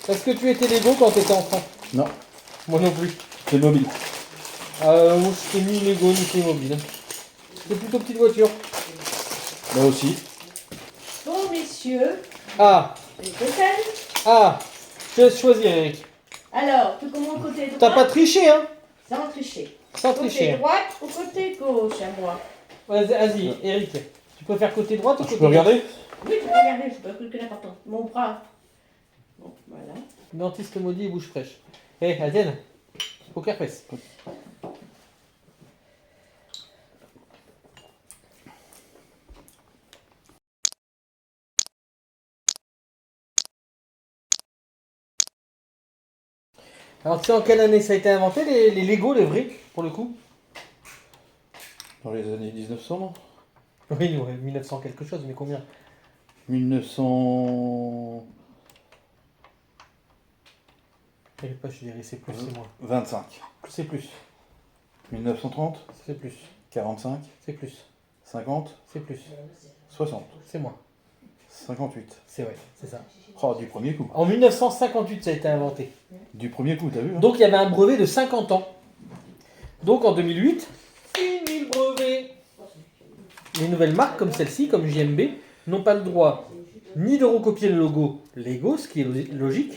Est-ce que tu étais Lego quand t'étais enfant? Non, Moi non plus. c'est mobile. Moi je ni Lego ni Playmobil. C'est plutôt petite voiture. Là aussi. Bon, messieurs, Ah, les cocktails. ah, je te laisse choisir Eric. Alors, tu commences côté droit. T'as pas triché hein? Sans tricher. Sans Côté tricher. droite ou côté gauche à moi? Vas-y, Eric. Tu préfères côté droite ou côté Je peux regarder? Oui, tu peux regarder, c'est pas plus que l'important. Mon bras. Bon, voilà. Dentiste maudit et bouche fraîche. Hé, Adienne, poker face. Alors tu sais en quelle année ça a été inventé les Lego, les vrais, pour le coup? Dans les années 1900, non? Oui, ouais, 1900 quelque chose, mais combien? 1925. Je sais pas, je dirais c'est plus, c'est moins. C'est plus, 1930. c'est plus, 45. c'est plus, 50. c'est plus, 60. c'est moins. 58. C'est vrai, c'est ça. Oh, du premier coup. En 1958 ça a été inventé. Du premier coup, t'as vu hein? Donc il y avait un brevet de 50 ans. Donc en 2008, fini le brevet. Les nouvelles marques comme celle-ci, comme JMB, n'ont pas le droit ni de recopier le logo Lego, ce qui est logique,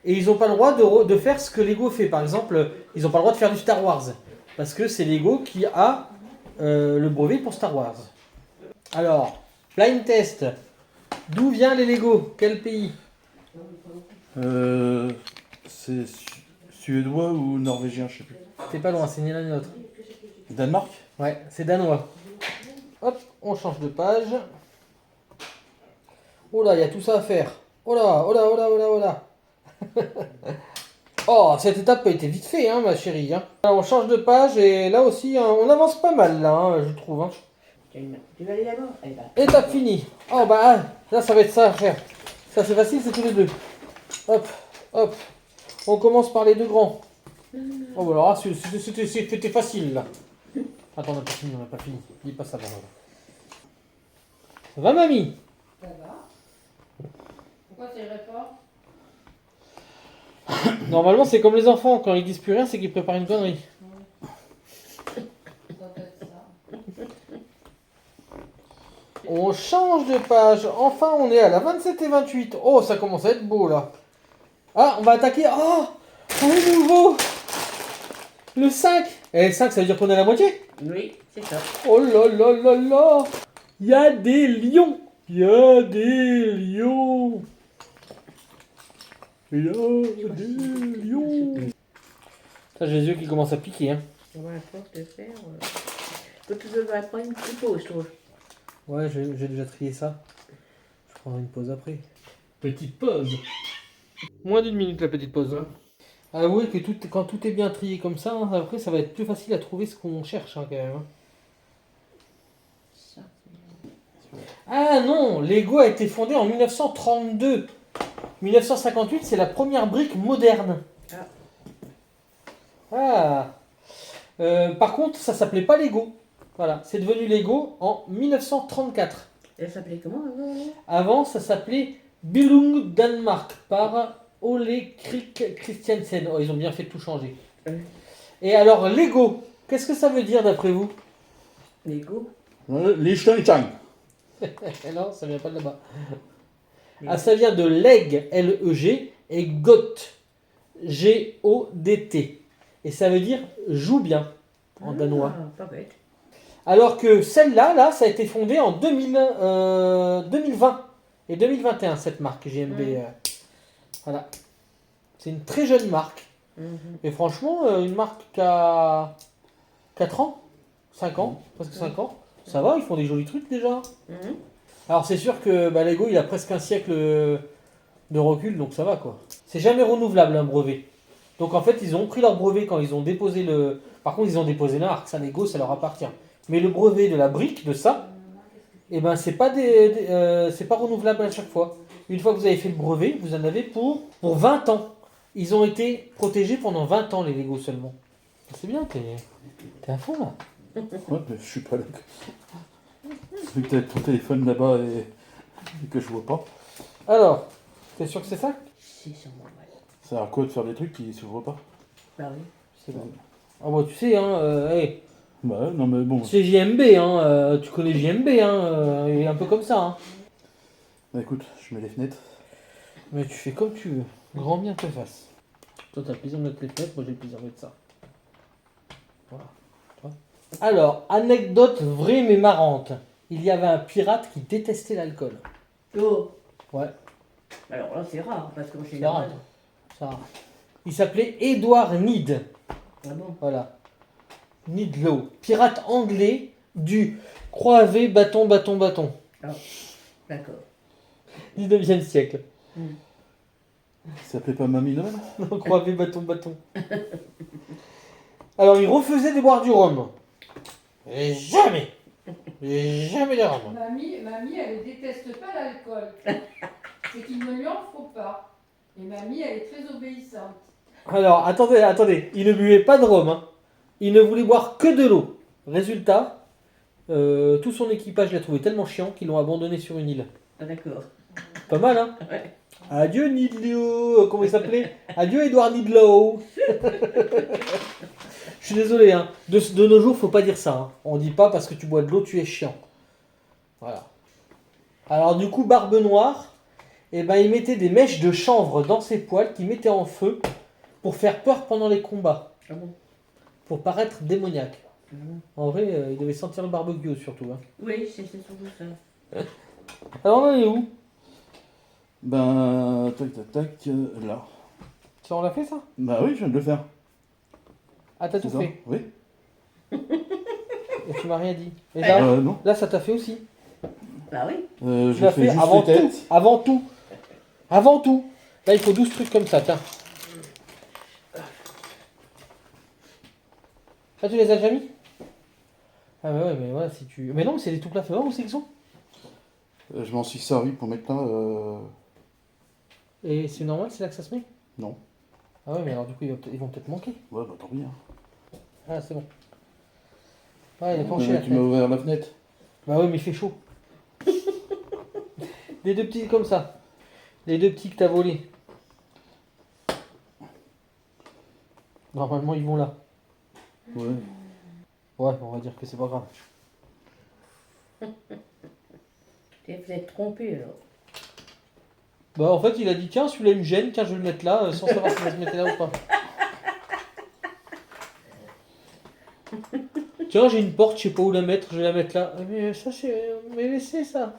et ils n'ont pas le droit de faire ce que Lego fait. Par exemple, ils n'ont pas le droit de faire du Star Wars, parce que c'est Lego qui a le brevet pour Star Wars. Alors, blind test. D'où viennent les Lego? Quel pays? C'est suédois ou norvégien, je sais plus. C'est pas loin, c'est ni l'un ni l'autre. Danemark? Ouais, c'est danois. Hop, on change de page. Oh là, il y a tout ça à faire. Oh là, oh là, oh là, oh là, oh là. Oh, cette étape a été vite faite, hein, ma chérie. Hein. Alors, on change de page et là aussi, hein, on avance pas mal, là, hein, je trouve. Hein. Tu vas aller d'abord? Allez, va. Étape finie. Oh bah, là, ça va être ça à faire. Ça, c'est facile, c'est tous les deux. Hop, hop. On commence par les deux grands. Oh bah alors, c'était facile, là. Attends, on n'a pas fini, on n'a pas fini. Dis pas ça, là. Ça va, mamie? Ça va. Pourquoi tu irais pas? Normalement, c'est comme les enfants, quand ils disent plus rien, c'est qu'ils préparent une connerie. Ça doit être ça. On change de page. Enfin, on est à la 27 et 28. Oh, ça commence à être beau là. Ah, on va attaquer. Oh, un nouveau. Le 5. Et le 5, ça veut dire qu'on est à la moitié? Oui, c'est ça. Oh là là là là. Il y a des lions. Il y a des lions. Il y a des lions. Ça, j'ai les yeux qui commencent à piquer. Hein. On va à force de faire. Toi, tu devrais prendre une petite pause, je trouve. Ouais, j'ai déjà trié ça. Je prendrai une pause après. Petite pause. Moins d'1 minute la petite pause. Avouez que quand tout est bien trié comme ça, hein, après ça va être plus facile à trouver ce qu'on cherche hein, quand même. Hein. Ça, Ah non, Lego a été fondé en 1932. 1958, c'est la première brique moderne. Ah. Par contre, ça s'appelait pas Lego. Voilà, c'est devenu Lego en 1934. elle s'appelait comment avant? Avant, ça s'appelait Billund Danmark par Ole Krik Christiansen. Oh, ils ont bien fait de tout changer. Et alors, Lego, qu'est-ce que ça veut dire d'après vous? Lego. Liechtenstein. Non, ça vient pas de là-bas. Ah, ça vient de leg, L-E-G, et got, G-O-D-T. Et ça veut dire joue bien, en danois. Pas bête. Alors que celle-là, là, ça a été fondé en 2020 et 2021, cette marque JMB. Voilà. C'est une très jeune marque. Et franchement, une marque qui a 4 ans, 5 ans, presque 5 ans. Ça va, ils font des jolis trucs déjà. Alors c'est sûr que Lego, il a presque un siècle de recul, donc ça va quoi. C'est jamais renouvelable un brevet. Donc en fait, ils ont pris leur brevet quand ils ont déposé le... Par contre, ils ont déposé la marque, ça Lego, ça leur appartient. Mais le brevet de la brique, de ça, eh ben c'est pas c'est pas renouvelable à chaque fois. Une fois que vous avez fait le brevet, vous en avez pour 20 ans. Ils ont été protégés pendant 20 ans, les Lego seulement. C'est bien, t'es à fond là. Ouais, mais je suis pas là. Vu que t'as ton téléphone là-bas et que je vois pas. Alors, t'es sûr que c'est ça? C'est sûrement mal. Ça sert à quoi de faire des trucs qui s'ouvrent pas? Bah oui. C'est bon. Ah bah tu sais, hein, hey, Bah ouais, non mais bon. c'est JMB, hein, tu connais JMB, hein, il est un peu comme ça. Hein. Bah écoute, je mets les fenêtres. Mais tu fais comme tu veux, grand bien te fasse. Toi t'as le plaisir de mettre les fenêtres, moi j'ai le plaisir de mettre ça. Voilà. Alors, anecdote vraie mais marrante. Il y avait un pirate qui détestait l'alcool. Oh. Ouais, Alors là, c'est rare, parce qu'en c'est général. rare. Ça. Il s'appelait Edward Need. Ah bon? Voilà. Nidlow. Pirate anglais du croisé bâton, bâton, bâton. D'accord. 19e siècle. Ça s'appelait pas Mamie Noël? Non, croisé bâton, bâton. Alors, il refusait de boire du rhum. Et jamais. Jamais de rhum. Mamie, elle ne déteste pas l'alcool. C'est qu'il ne lui en faut pas. Et mamie, elle est très obéissante. Alors, attendez. Il ne buvait pas de rhum. Hein. Il ne voulait boire que de l'eau. Résultat, tout son équipage l'a trouvé tellement chiant qu'ils l'ont abandonné sur une île. Ah d'accord. Pas mal, hein? Ouais. Adieu Nidlow. Comment il s'appelait? Adieu Edward Nidlow. Je suis désolé, hein. De nos jours, faut pas dire ça. Hein. On dit pas parce que tu bois de l'eau, tu es chiant. Voilà. Alors du coup, Barbe Noire, eh ben, il mettait des mèches de chanvre dans ses poils qu'il mettait en feu pour faire peur pendant les combats. Ah bon? Pour paraître démoniaque. En vrai, il devait sentir le barbecue surtout. Hein. Oui, c'est surtout ça. Alors on en est où? Ben, tac, là. Ça, on l'a fait ça? Bah oui, je viens de le faire. Ah, t'as tout C'est ça? fait. Oui. Et tu m'as rien dit. Et là, Non. là ça t'a fait aussi. Bah oui. Tu J'ai l'as fait fait juste avant les tout. têtes. Avant tout. Là, il faut 12 trucs comme ça, tiens. Ah, tu les as déjà mis? Ah bah ouais, mais voilà, si tu... Mais non, mais c'est des tout plats favoris, où c'est qu'ils sont? Je m'en suis servi pour mettre là. Et c'est normal, c'est là que ça se met? Non. Ah ouais, mais alors du coup, ils vont peut-être manquer. Ouais, bah tant pis. Hein. Ah, c'est bon. Ah, il est penché la Tu m'as fenêtre. ouvert la fenêtre. Bah ouais, mais il fait chaud. Les deux petits comme ça. Les deux petits que t'as volés. Normalement, ils vont là. Ouais. Ouais, on va dire que c'est pas grave. Tu es peut-être trompé alors. Bah, en fait, il a dit tiens, celui-là, il me gêne, tiens, je vais le mettre là, sans savoir s'il va se mettre là ou pas. Tiens, j'ai une porte, je sais pas où la mettre, je vais la mettre là. Mais ça, c'est. Mais laissez ça.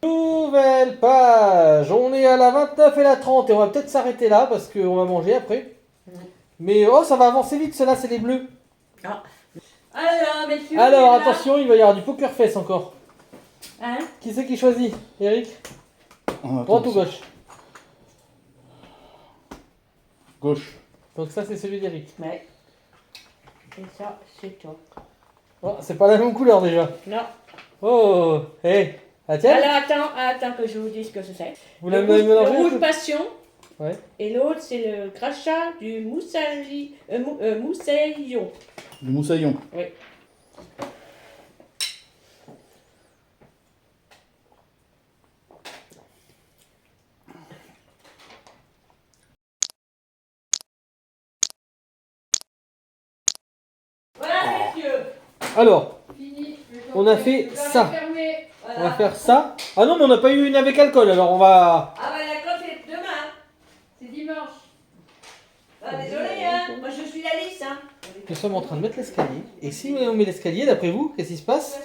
Nouvelle page. On est à la 29 et la 30 et on va peut-être s'arrêter là parce qu'on va manger après. Mais oh, ça va avancer vite, ceux-là, c'est les bleus. Alors, messieurs. Alors, là. attention, il va y avoir du poker face encore. Hein? Qui c'est qui choisit? Eric? Droite ou gauche? Gauche. Donc ça, c'est celui d'Eric. Ouais. Et ça, c'est toi. Oh, c'est pas la même couleur déjà. Non. Oh, hé, ah tiens, Alors, attends que je vous dise ce que c'est. vous Le l'avez rouge, mélangé le un rouge peu? passion. Ouais. Et l'autre, c'est le crachat du moussaillon. Du moussaillon. Oui. Voilà, messieurs. Alors, Fini. On a fait ça. Fermé. on va Voilà. faire ça. Ah non, mais on n'a pas eu une avec alcool, alors on va... Ah, bah d'accord, c'est demain. C'est dimanche. Ah, désolé, hein. Moi, je suis la lisse, hein. Nous sommes en train de mettre l'escalier. Et si on met l'escalier, d'après vous, qu'est-ce qui se passe?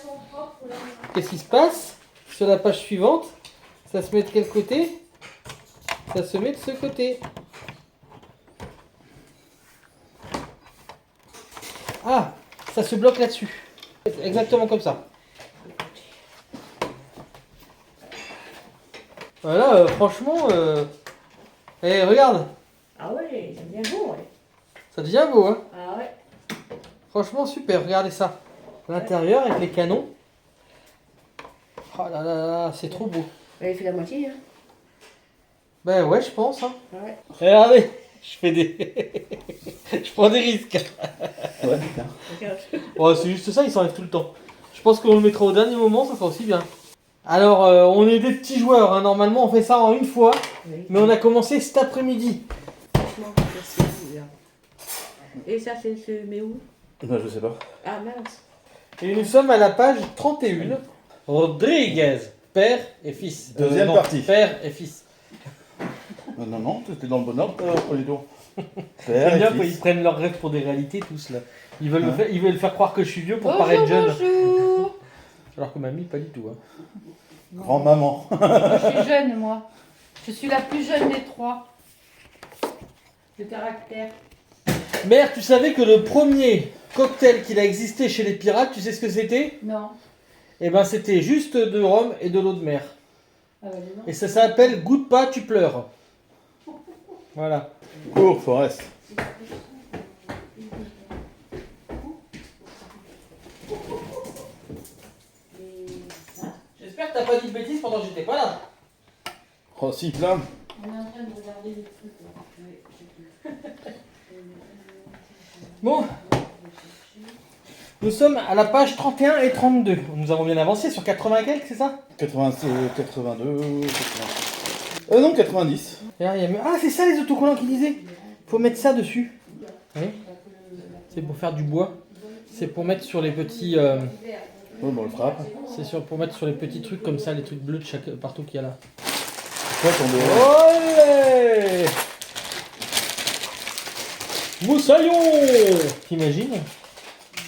Qu'est-ce qui se passe? Sur la page suivante, ça se met de quel côté? Ça se met de ce côté. Ah, ça se bloque là-dessus. Exactement comme ça. Voilà, franchement, eh, regarde, Ah ouais, c'est bien beau, ouais. ça devient beau, hein. Ah ouais. Franchement, super, regardez ça. L'intérieur avec les canons. Oh là là là, c'est trop beau. Elle fait la moitié, hein. Ben ouais, je pense, hein. Ouais. Regardez, je fais des... je prends des risques. Ouais, putain. Regarde. Oh, c'est juste ça, il s'enlève tout le temps. Je pense qu'on le mettra au dernier moment, ça sera aussi bien. Alors, on est des petits joueurs, hein. Normalement on fait ça en une fois, Oui. mais on a commencé cet après-midi. Franchement, c'est bien. Et ça, c'est se met où? Bah, je sais pas. Ah mince. Et nous sommes à la page 31. Rodriguez, père et fils. Deuxième non, partie. Père et fils. Non, non, t'étais dans le bon ordre, pas du tout. J'aime bien quand fils. ils prennent leurs rêves pour des réalités, tous là. Ils veulent, Ouais. ils veulent faire croire que je suis vieux pour paraître jeune. Bonjour. Alors que mamie, pas du tout. Hein. Grand-maman. Je suis jeune, moi. Je suis la plus jeune des trois. De caractère. Mère, tu savais que le premier cocktail qu'il a existé chez les pirates, tu sais ce que c'était? Non. Eh ben c'était juste de rhum et de l'eau de mer. Ah bah, dis donc. Et ça s'appelle goûte pas, tu pleures. Voilà. Cours, Forest. J'espère que t'as pas dit de bêtises pendant que j'étais pas là. Oh, si, plein. On est en train de regarder les trucs. là. Bon. Nous sommes à la page 31 et 32. Nous avons bien avancé sur 80 et quelques, c'est ça? 86, 82, 86. Non, 90. Regarde, il y a- Ah, c'est ça les autocollants qui disaient. Faut mettre ça dessus. Oui. C'est pour faire du bois. C'est pour mettre sur les petits. Oh, bon, on le frappe. Pour mettre sur les petits trucs comme ça, les trucs bleus de chaque partout qu'il y a là. Toi, ton dos. Olé! Moussaillon! T'imagines?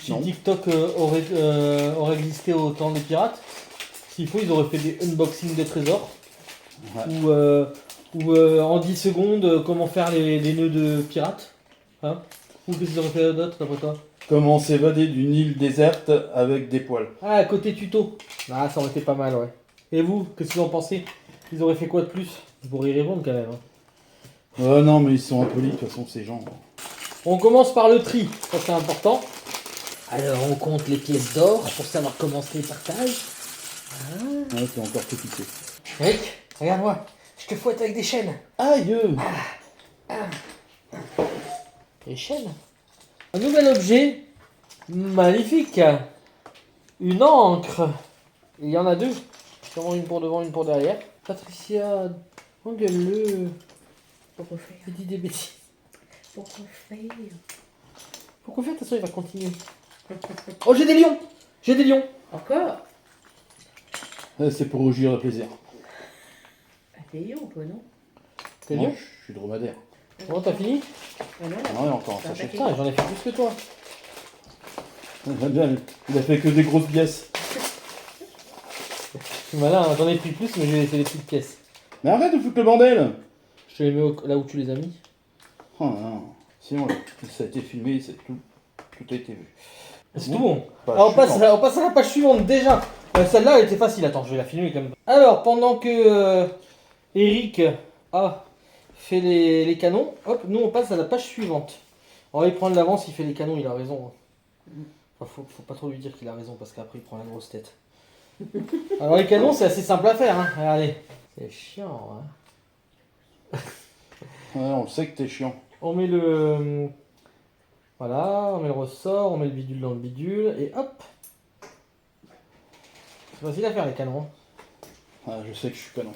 Si Non. TikTok aurait existé au temps des pirates, s'il faut, ils auraient fait des unboxings de trésors. Ouais. Ou en 10 secondes, comment faire les nœuds de pirates. Hein? Ou qu'est-ce qu'ils auraient fait d'autre d'après toi? Comment s'évader d'une île déserte avec des poils. Ah, côté tuto. Ah, ça aurait été pas mal, ouais. Et vous, qu'est-ce que vous en pensez? Ils auraient fait quoi de plus? Vous pourriez y répondre quand même. Hein. Non, mais ils sont impolis, de toute façon, ces gens. On commence par le tri, ça c'est important. Alors on compte les pièces d'or pour savoir comment se les partage. Ouais, c'est encore tout piqué. Eric, regarde-moi, je te fouette avec des chaînes. Aïe! Des chaînes? Un nouvel objet, magnifique. Une encre. Il y en a deux. Sûrement une pour devant, une pour derrière. Patricia, engueule-le. Pourquoi faire? Il dit des bêtises. Pourquoi faire? Pourquoi faire? De toute façon, il va continuer. Oh, j'ai des lions! J'ai des lions! Encore? C'est pour rougir de plaisir. Ah, t'es lion, toi, non? T'es Moi, lion? je suis dromadaire. Bon, t'as fini? Ah, non, Ah ouais, encore, ça T'as chèque. pas Putain, j'en ai fait plus que toi. J'aime bien, il a fait que des grosses pièces. Je suis malin, hein, j'en ai pris plus, mais j'ai laissé les petites pièces. Mais arrête de foutre le bordel. Je te les mets là où tu les as mis. Oh non. Sinon, ça a été filmé, tout a été vu. C'est tout bon. Bah, Alors, je suis on passe à la page suivante déjà. Celle-là, elle était facile. Attends, je vais la filmer quand même. Alors, pendant que Eric a fait les canons, hop, nous on passe à la page suivante. On va y prendre l'avance, il fait les canons, il a raison. Enfin, faut pas trop lui dire qu'il a raison parce qu'après il prend la grosse tête. Alors, les canons, c'est assez simple à faire. Hein. Regardez. C'est chiant. Hein. Ouais, on le sait que t'es chiant. On met le. Voilà, on met le ressort, on met le bidule dans le bidule, et hop. C'est facile à faire les canons. Hein. Ah, je sais que je suis canon.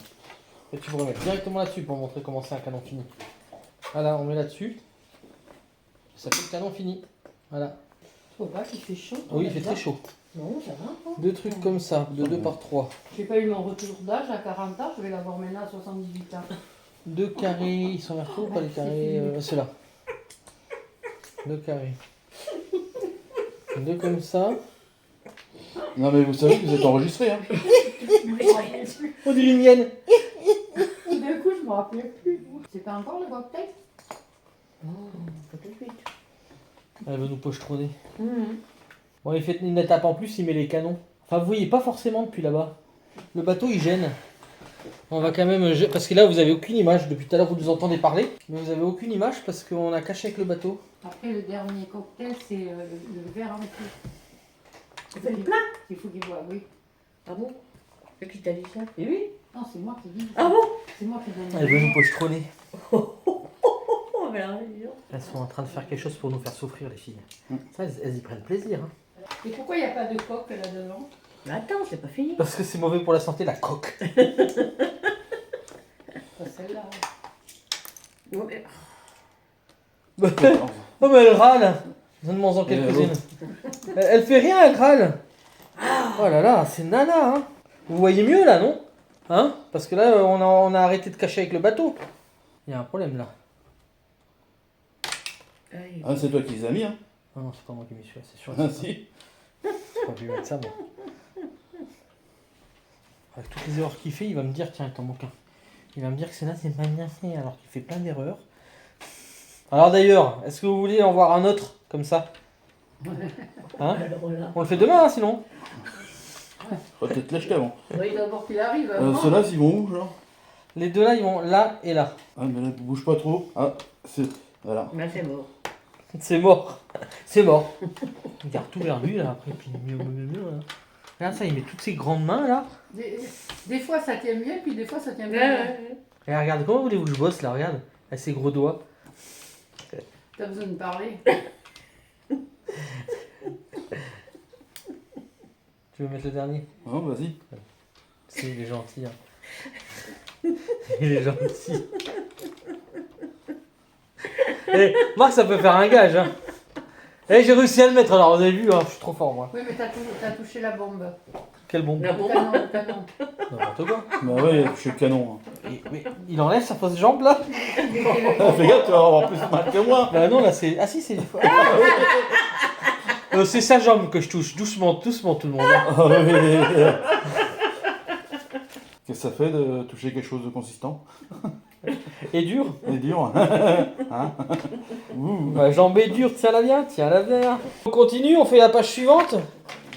Et tu pourrais mettre directement là-dessus pour montrer comment c'est un canon fini. Voilà, on met là-dessus. Ça fait le canon fini. Voilà. Tu vois pas qu'il fait chaud? Oui, il fait très chaud. Non, ça va. Hein. Deux trucs comme ça, de 2 par 3. J'ai pas eu mon retour d'âge à 40 ans, je vais l'avoir maintenant à 78 ans. 2 carrés, ils sont vers où, pas les carrés ceux-là. 2 carrés. 2 comme ça. Non, mais vous savez que vous êtes enregistré, hein. On dirait une mienne. D'un coup, je me rappelais plus. C'est pas encore le cocktail? Oh, pas tout de suite. Elle veut nous pochetronner. Bon, il fait une étape en plus, il met les canons. Enfin, vous voyez pas forcément depuis là-bas. Le bateau, il gêne. On va quand même... Parce que là, vous avez aucune image. Depuis tout à l'heure, vous nous entendez parler. Mais vous avez aucune image parce qu'on a caché avec le bateau. Après, le dernier cocktail, c'est le verre entier. On fait le plein? Il faut qu'il voit, oui. Ah bon? C'est qui t'a dit ça? Et oui? Non, c'est moi qui dis. Ah bon? C'est moi qui donne. Elle veut nous pochetronner. Oh, mais alors, dis donc. Elles sont en train de faire quelque chose pour nous faire souffrir, les filles. Ça, elles y prennent plaisir. Hein. Et pourquoi il n'y a pas de coque là-devant? Mais attends, c'est pas fini. Parce que c'est mauvais pour la santé, la coque. Pas celle-là. Non, mais... Oh, mais elle râle. Donne-moi-en quelques-unes. Elle fait rien, elle râle. Oh là là, c'est nana. Hein. Vous voyez mieux là, non? Hein? Parce que là, on a arrêté de cacher avec le bateau. Il y a un problème là. Aïe. Ah, c'est toi qui les as mis, hein. Non, non, c'est pas moi qui m'y suis là, c'est sûr. Ah, si. J'ai pas pu mettre ça, moi. Avec toutes les erreurs qu'il fait, il va me dire, tiens, t'en manque un. Il va me dire que c'est là, c'est pas bien fait, alors qu'il fait plein d'erreurs. Alors d'ailleurs, est-ce que vous voulez en voir un autre, comme ça? Hein? Alors là. On le fait demain, hein, sinon. Faut peut-être l'acheter avant. Oui, d'abord qu'il arrive. avant. Ceux-là, ils vont où, genre? Les deux là, ils vont là et là. Ah, mais là, bouge pas trop. Ah, c'est... Voilà. Mais c'est mort. C'est mort. C'est mort. Il garde tout vers lui, là, après, puis mieux, là. Regarde ça, il met toutes ses grandes mains, là. Des fois ça tient bien, puis des fois ça tient Ouais, bien. ouais, Et regarde, comment voulez-vous que je bosse, là, regarde. Avec ses gros doigts. T'as besoin de parler. Tu veux mettre le dernier? Non, vas-y. Si, il est gentil, hein. Il est gentil. Eh, Marc, ça peut faire un gage, hein. Eh, j'ai réussi à le mettre, alors, vous avez vu, hein, je suis trop fort, moi. Oui, mais t'as touché la bombe. Quel bon. La Le bombe. canon, le canon. N'importe quoi. Bah ouais, je suis le canon. Hein. Mais il enlève sa fausse jambe, là? Ah, fais gaffe, tu vas avoir plus mal que moi. Bah non, là, c'est... Ah si, c'est... c'est sa jambe que je touche. Doucement, doucement, tout le monde. Hein. Ah, ouais. Qu'est-ce que ça fait de toucher quelque chose de consistant? Et dur. Et dur. Hein? Ouh. Ma jambe est dure, tiens-la bien, tiens-la bien. On continue, on fait la page suivante.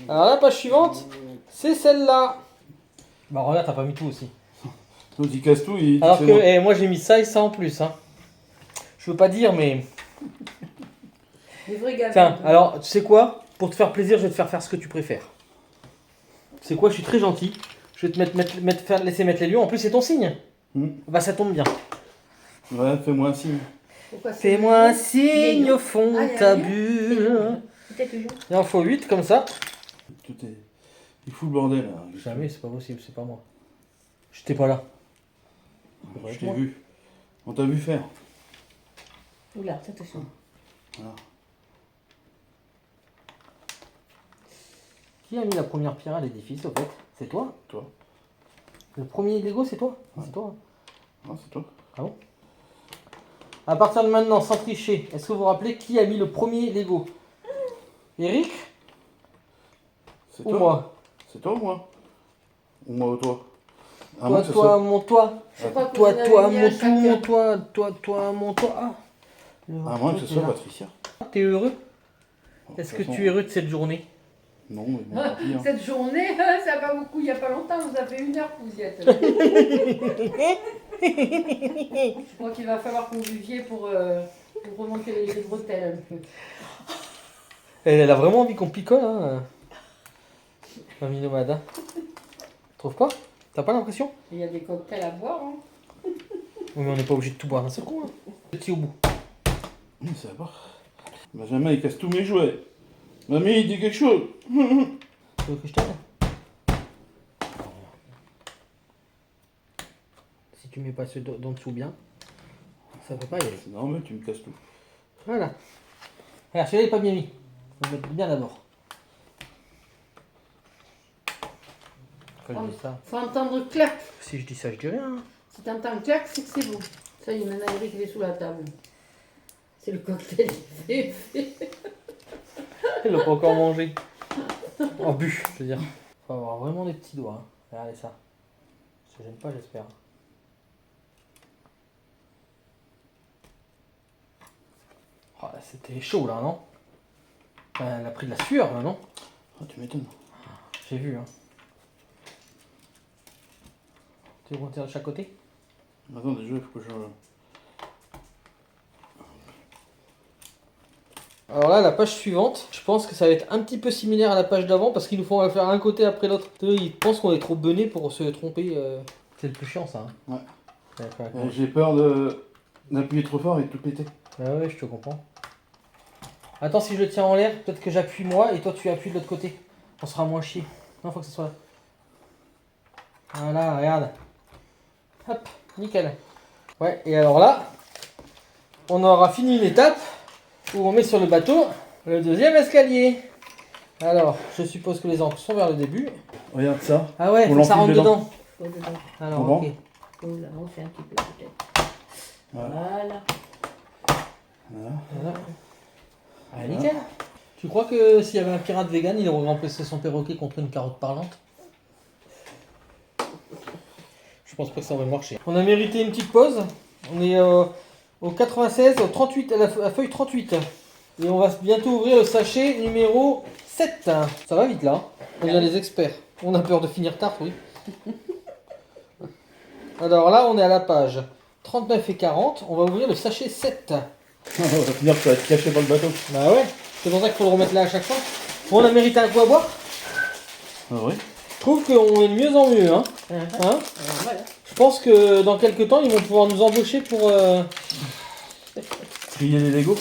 Alors la page suivante, c'est celle-là. Bah regarde, t'as pas mis tout aussi. Donc il casse tout, il... Alors c'est que bon. moi j'ai mis ça et ça en plus. Hein. Je veux pas dire, mais... Des vrais gars. Tiens, alors tu sais quoi? Pour te faire plaisir, je vais te faire ce que tu préfères. Tu sais quoi? Je suis très gentil. Je vais te laisser mettre les lions. En plus, c'est ton signe. Bah ça tombe bien. Ouais, fais-moi un signe. Pourquoi c'est- Fais-moi un signe au fond Ah, y de a ta un lion. bulle. Peut-être toujours. Il en faut 8 comme ça. Tout est... Il fout le bordel, là. Jamais, c'est pas possible, c'est pas moi. J'étais pas là. Je t'ai vu. On t'a vu faire. Oula, attention. Voilà. Qui a mis la première pierre à l'édifice au fait? C'est toi? Toi. Le premier Lego c'est toi? Ouais. C'est toi. Non, c'est toi. Ah bon? À partir de maintenant, sans tricher, est-ce que vous vous rappelez qui a mis le premier Lego? Eric C'est ou toi. moi? C'est toi ou moi? Ou moi ou toi? À Toi, moins que ce toi, soit- mon toi. Je crois que Toi, vous en avez toi, mis mon un tout, chacun. mon toi, toi, mon toi. Ah. À moins que ce T'es soit là. Patricia. T'es heureux? De Est-ce toute que façon, tu es heureux de cette journée? Non, mais bon, tant pis, hein. Cette journée, ça va beaucoup, il n'y a pas longtemps, vous avez 1 heure que vous y êtes. Je crois qu'il va falloir que vous viviez pour remonter les bretelles un peu. Elle a vraiment envie qu'on picole, hein. Mamie nomade, hein. Trouve pas? T'as pas l'impression? Il y a des cocktails à boire. Hein. Oui, mais on n'est pas obligé de tout boire d'un seul coup, hein. Petit au bout. Ça va. Benjamin, il casse tous mes jouets. Mamie, dis quelque chose. Tu veux que je t'aide? Si tu mets pas ceux d'en dessous bien, ça peut pas y aller. C'est normal, tu me casses tout. Voilà. Regarde, celui-là il est pas bien mis. Faut le mettre bien d'abord. Quand je dis ça, Faut entendre clac. si je dis ça, je dis rien. Hein. Si t'entends clac, c'est que c'est bon. Ça y est, maintenant Eric il est sous la table. C'est le cocktail qui est fait. Elle l'a pas encore mangé. En bu, je veux dire. Faut avoir vraiment des petits doigts. Hein. Regardez ça. Ça gêne pas, j'espère. Oh, là, c'était chaud là, non? Elle a pris de la sueur là, non? Ah, tu m'étonnes. J'ai vu. Hein. Tu veux qu'on tire de chaque côté? Attends, déjà, il faut que je... Alors là, la page suivante, je pense que ça va être un petit peu similaire à la page d'avant parce qu'ils nous font faire un côté après l'autre. Ils pensent qu'on est trop benés pour se tromper. C'est le plus chiant ça. Hein. Ouais. D'accord. J'ai peur d'appuyer trop fort et de tout péter. Ah ouais, je te comprends. Attends, si je le tiens en l'air, peut-être que j'appuie moi et toi tu appuies de l'autre côté. On sera moins chier. Non, faut que ce soit là. Voilà, regarde. Hop, nickel. Ouais, et alors là, on aura fini une étape où on met sur le bateau le deuxième escalier. Alors, je suppose que les ancres sont vers le début. Regarde ça. Ah ouais, On faut que ça rentre l'enfile dedans. Faut dedans. Alors, Bon. ok. Faut là, on fait un petit peu peut-être. Ouais. Voilà. Voilà. Ah, nickel. Tu crois que s'il y avait un pirate vegan, il aurait remplacé son perroquet contre une carotte parlante? Je pense pas que ça aurait marché. On a mérité une petite pause. On est au 96, au 38, à la feuille 38. Et on va bientôt ouvrir le sachet numéro 7. Ça va vite là. On est les experts. On a peur de finir tard, oui. Alors là, on est à la page 39 et 40. On va ouvrir le sachet 7. On va finir par être caché dans le bateau. Bah ouais, c'est pour ça qu'il faut le remettre là à chaque fois. Bon, on a mérité un coup à boire. Ah oui. Je trouve qu'on est de mieux en mieux. Hein. Hein, Voilà. je pense que dans quelques temps, ils vont pouvoir nous embaucher pour... Trier les Legos.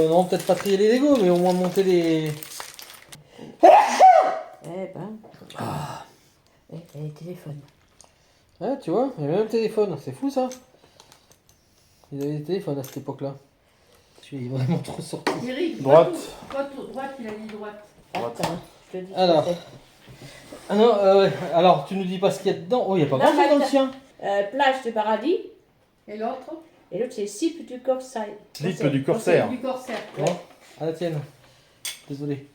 non, peut-être pas trier les Legos, mais au moins monter les... Eh ben. Ah. Eh, téléphone. Ouais, tu vois, il y avait même le téléphone. C'est fou ça. Ils avaient des téléphones à cette époque-là. Je suis vraiment trop sorti. Eric, Droite. droite, il a dit droite. Attends, je te dis. Alors. ce que Ah non, alors tu nous dis pas ce qu'il y a dedans. Oh, il n'y a pas Non, grand-chose dans le attends. tien. c'est. Plage de paradis. Et l'autre? Et l'autre, c'est Slip du Corsair. Slip du corsaire. Du corsaire. Ouais. À la tienne. Désolé.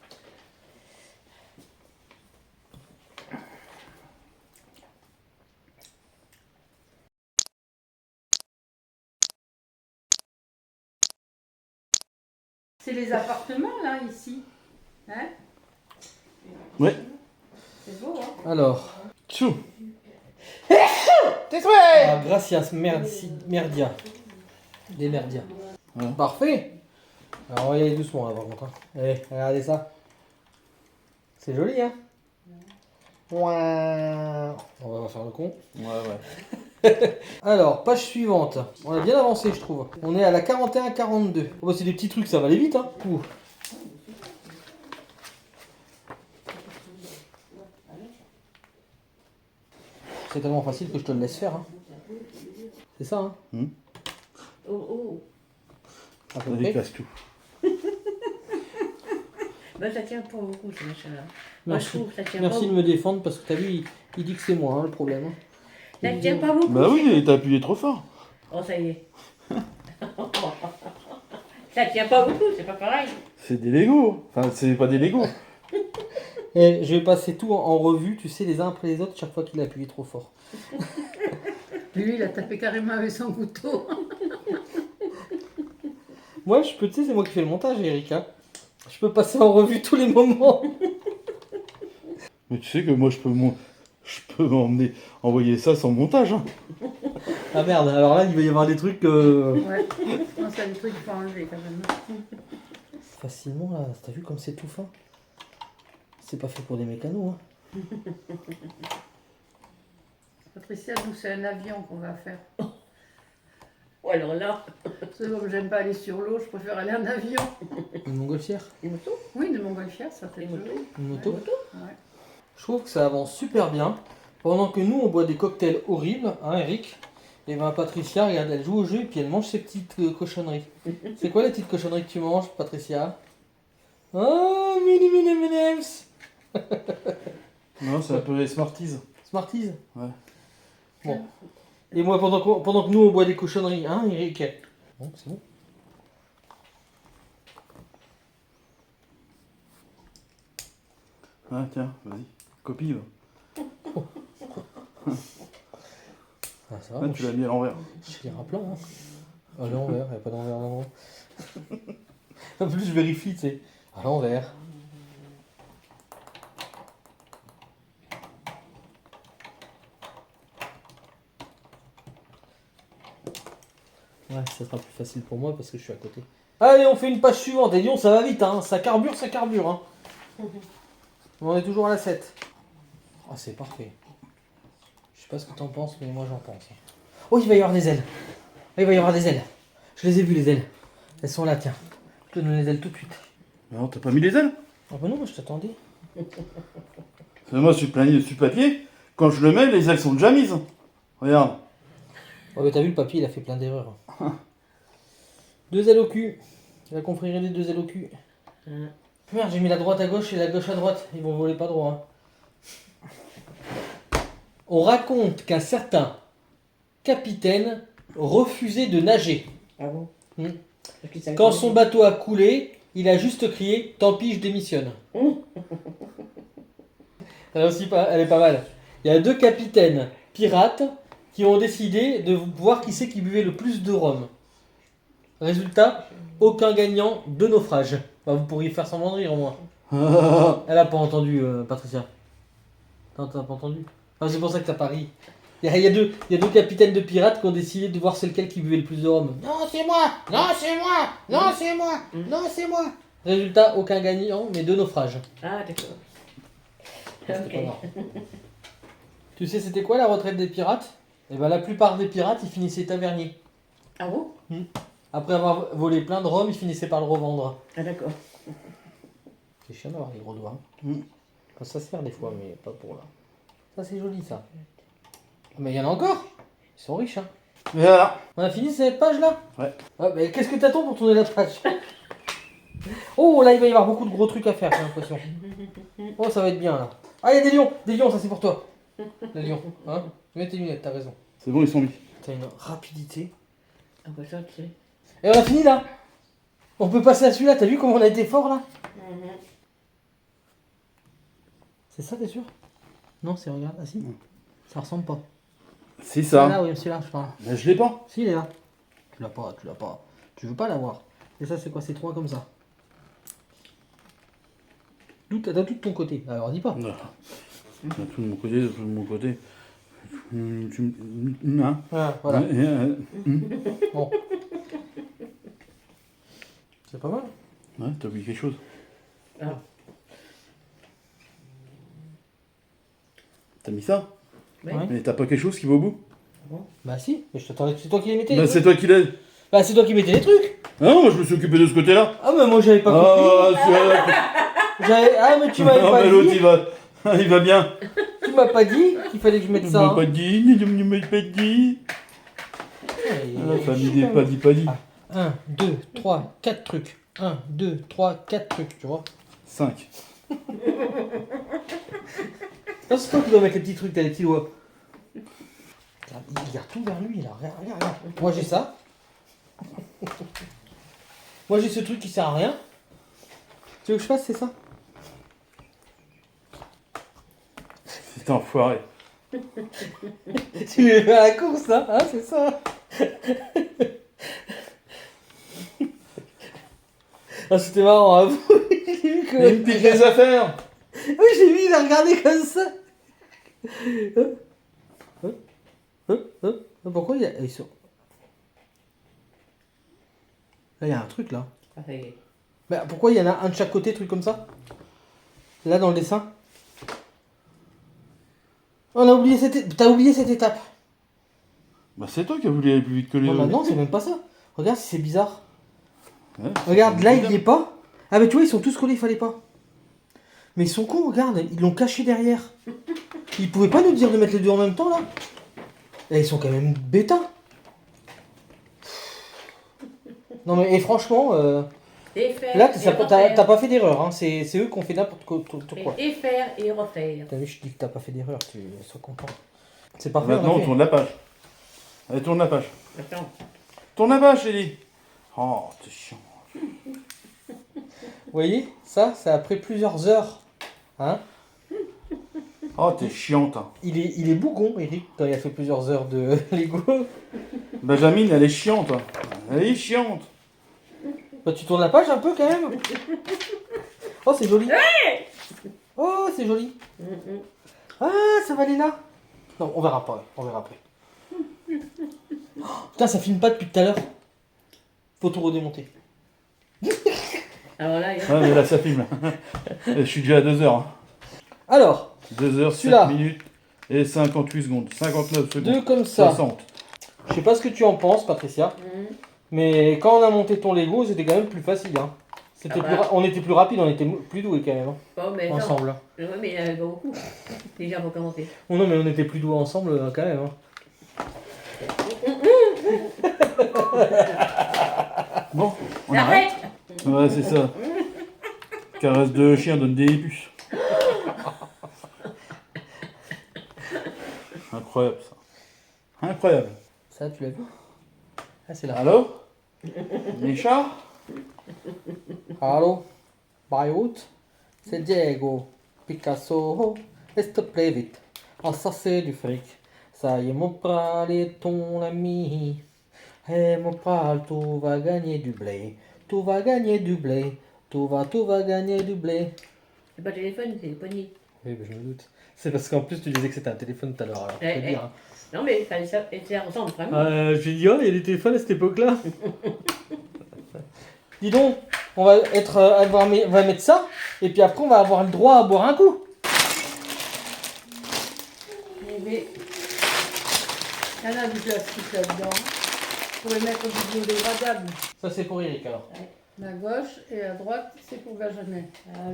C'est les appartements là, ici. Hein? Ouais. C'est beau, hein? Alors. Tchou. Ah, gracias, merdia. Des merdia. Ouais. Parfait. Alors on va y aller doucement là par contre. Hein. Allez, regardez ça. C'est joli hein. Ouah. On va faire le con. Ouais. Alors, page suivante. On a bien avancé je trouve. On est à la 41-42. Oh, bah, c'est des petits trucs, ça va aller vite hein. Ouh. C'est tellement facile que je te le laisse faire. Hein. C'est ça hein. Oh, oh. À peu Ça près. décasse tout. Ben, ça tient pas beaucoup, ce machin-là. Moi, je Merci. trouve que ça tient Merci pas de me défendre parce que t'as vu, il dit que c'est moi hein, le problème. hein. Ça tient pas beaucoup. Bah oui, t'as appuyé trop fort. Oh, ça y est. Ça tient pas beaucoup, c'est pas pareil. C'est des Lego. Enfin, c'est pas des Lego. Et je vais passer tout en revue, tu sais, les uns après les autres, chaque fois qu'il a appuyé trop fort. Lui, il a tapé carrément avec son couteau. Moi, je peux, tu sais, c'est moi qui fais le montage, Erika. Je peux passer en revue tous les moments. Mais tu sais que moi, je peux envoyer ça sans montage. Hein. Ah merde, alors là, il va y avoir des trucs Ouais. Non, c'est des trucs qu'il faut enlever quand même. facilement, là. T'as vu comme c'est tout fin? C'est pas fait pour des mécanos, hein. Patricia, nous, c'est un avion qu'on va faire. Ou alors là, C'est comme j'aime pas aller sur l'eau, je préfère aller en avion. Une montgolfière, une moto. Oui, de montgolfière, ça fait Une joli. moto. une moto. Ouais. Je trouve que ça avance super bien. Pendant que nous, on boit des cocktails horribles, hein, Eric? Et ben Patricia, regarde, elle joue au jeu et puis elle mange ses petites cochonneries. C'est quoi les petites cochonneries que tu manges, Patricia? Oh, mini mini minims. Non, c'est un peu les Smarties. Smarties? Ouais. Bon. Et moi, pendant que nous, on boit des cochonneries, hein, Eric? Bon, c'est bon. Ah, tiens, vas-y. Copie, va. Ah, ça va, Ah, moi, tu l'as mis à l'envers. je suis un plan, hein. À l'envers, il n'y a pas d'envers non. En plus, je vérifie, tu sais. À l'envers. Ouais, ça sera plus facile pour moi parce que je suis à côté. Allez, on fait une page suivante. Et disons, ça va vite, hein. Ça carbure, hein. On est toujours à la 7. Ah, c'est parfait. Je sais pas ce que t'en penses, mais moi j'en pense. Oh, il va y avoir des ailes. Il va y avoir des ailes. Je les ai vues, les ailes. Elles sont là, tiens. Je te donne les ailes tout de suite. Alors, t'as pas mis les ailes? Ah bah non, moi je t'attendais. Moi, je suis plané dessus papier. Quand je le mets, les ailes sont déjà mises. Regarde. Oh, bah t'as vu, le papier, il a fait plein d'erreurs. 2 ailes au cul. La confrérie des 2 ailes au cul. Merde, j'ai mis la droite à gauche et la gauche à droite. Ils vont voler pas droit. Hein. On raconte qu'un certain capitaine refusait de nager. Ah bon? Hmm. Parce qu'il savait Quand pas son nager. bateau a coulé, il a juste crié « Tant pis, je démissionne ». Elle est pas mal. Il y a 2 capitaines pirates qui ont décidé de voir qui c'est qui buvait le plus de rhum. Résultat, aucun gagnant, 2 naufrages. Bah, vous pourriez faire semblant de rire au moins. Elle a pas entendu, Patricia. T'as pas entendu? Ah, c'est pour ça que t'as pas ri. Il y a deux capitaines de pirates qui ont décidé de voir c'est lequel qui buvait le plus de rhum. Non, c'est moi! Non, c'est moi! Non, c'est moi! Non, c'est moi! Résultat, aucun gagnant, mais 2 naufrages. Ah, d'accord. C'était Ok. pas marrant. Tu sais, c'était quoi la retraite des pirates? Eh ben, la plupart des pirates, ils finissaient taverniers. Ah bon? Après avoir volé plein de rhum, ils finissaient par le revendre. Ah, d'accord. C'est chiant d'avoir des gros doigts. Mm. Enfin, ça sert des fois, mais pas pour là. Ça, c'est joli, ça. Mais il y en a encore. Ils sont riches, hein. Et voilà. On a fini cette page-là? Ouais. Ah, mais qu'est-ce que t'attends pour tourner la page? Oh, là, il va y avoir beaucoup de gros trucs à faire, j'ai l'impression. Oh, ça va être bien, là. Ah, il y a des lions! Des lions, ça, c'est pour toi. Les lions, hein? Mets tes lunettes, t'as raison. C'est bon, ils sont mis. T'as une rapidité. Ah, bah ça, tu sais. Et on a fini, là. On peut passer à celui-là. T'as vu comment on a été fort, là? C'est ça, t'es sûr? Non, c'est, regarde. Ah, si. Ça ressemble pas. C'est C'est là, ça. oui, c'est là, je parle. Mais je l'ai pas. Si, il est là. Tu l'as pas, tu l'as pas. Tu veux pas l'avoir. Et ça, c'est quoi? C'est 3 comme ça. T'as tout de ton côté. Alors, dis pas. Non. Tout de mon côté, tout de mon côté. Hein? Ah, voilà. Ouais, Bon. C'est pas mal. t'as oublié quelque chose. Ah. T'as mis ça? Ouais. Ouais. Mais t'as pas quelque chose qui va au bout? Bah si, mais je t'attendais, c'est toi qui les mettais. Bah les c'est trucs. toi qui l'as. Bah c'est toi qui mettais les trucs. Ah non, moi je me suis occupé de ce côté-là. Ah mais moi j'avais pas compris. Ah mais tu m'avais Non, pas mais l'autre dit. il va bien. Tu m'as pas dit qu'il fallait que je mette Tu ça. m'as Hein. pas dit, tu m'as pas dit. Ouais, Ah, famille des pas dit. 1, 2, 3, 4 trucs. 1, 2, 3, 4 trucs, tu vois. 5. Non, c'est toi qui dois mettre les petits trucs, t'as les petits doigts. Il regarde tout vers lui, là. Regarde. Moi, j'ai ça. Moi, j'ai ce truc qui sert à rien. Tu veux que je fasse, c'est ça? C'est enfoiré. Tu les fais à la course, là, hein, c'est ça. Ah, c'était marrant, hein. Il me pique les affaires. Oui, j'ai vu, il a regardé comme ça. Pourquoi il y a... Ils sont... Là, il y a un truc, là. Ah, ça y est. Bah, pourquoi il y en a un de chaque côté, truc comme ça? Là, dans le dessin. On a oublié T'as oublié cette étape. Bah c'est toi qui as voulu aller plus vite que les Non, autres. maintenant, c'est même pas ça. Regarde si c'est bizarre. Ouais, Regarde, là, il bizarre. y est pas. Ah, mais tu vois, ils sont tous collés, il fallait pas. Mais ils sont cons, regarde, ils l'ont caché derrière. Ils pouvaient pas nous dire de mettre les deux en même temps, là. Et ils sont quand même bêta. Non, mais et franchement, Défaire là, et t'as refaire. pas fait d'erreur. Hein. C'est eux qui ont fait n'importe quoi. Et faire et refaire. T'as vu, je te dis que t'as pas fait d'erreur, tu sois content. C'est parfait. Maintenant, on a on fait. tourne la page. Allez, tourne la page. Attends. Tourne la page, Ellie. Oh, t'es chiant. Vous voyez, ça après plusieurs heures. Hein? Oh, t'es chiante. Hein. Il est bougon, Eric, quand il a fait plusieurs heures de Lego. Benjamin, elle est chiante. Hein. Elle est chiante. Bah, tu tournes la page un peu quand même. Oh, c'est joli. Oh, c'est joli. Ah, ça va aller là. Non, on verra pas. On verra après. Oh, putain, ça filme pas depuis tout à l'heure. Faut tout redémonter. Alors là, il y a... Ouais, mais là, ça filme. Je suis déjà à 2 heures. Hein. Alors, 2 heures, 7 Celui-là. minutes et 58 secondes. 59 secondes. deux comme ça. 60. Je sais pas ce que tu en penses, Patricia. Mais quand on a monté ton Lego, c'était quand même plus facile. Hein. C'était Ah bah. on était plus rapide, on était plus doués quand même. Hein, Bon, mais non. ensemble. Ouais, mais il y en avait pas beaucoup. Déjà, pour commenter. Oh non, mais on était plus doués ensemble quand même. Hein. Bon, on arrête. Arrête. Ouais, c'est ça. Caresse de chien donne des puces. Incroyable ça. Incroyable. Ça, tu l'as vu? Ah, c'est là. Allô Micha Allô? Beyrouth? C'est Diego. Picasso. Laisse-te plaît vite. Ah, ça c'est du fric. Ça y est, mon pral est ton ami. Eh, mon pral, tout va gagner du blé. Tout va gagner du blé. Tout va gagner du blé. C'est pas le téléphone, c'est le poignet. Oui, mais je me doute. C'est parce qu'en plus, tu disais que c'était un téléphone tout à l'heure. Alors, je peux dire, hein. Non, mais ça ressemble vraiment. J'ai dit, oh, il y a des téléphones à cette époque-là. Dis donc, on va mettre ça, et puis après, on va avoir le droit à boire un coup. Mais il y en a du plastique là-dedans. Vous pouvez mettre du biodégradable. Ça, c'est pour Eric, alors. La gauche et la droite, c'est pour Benjamin.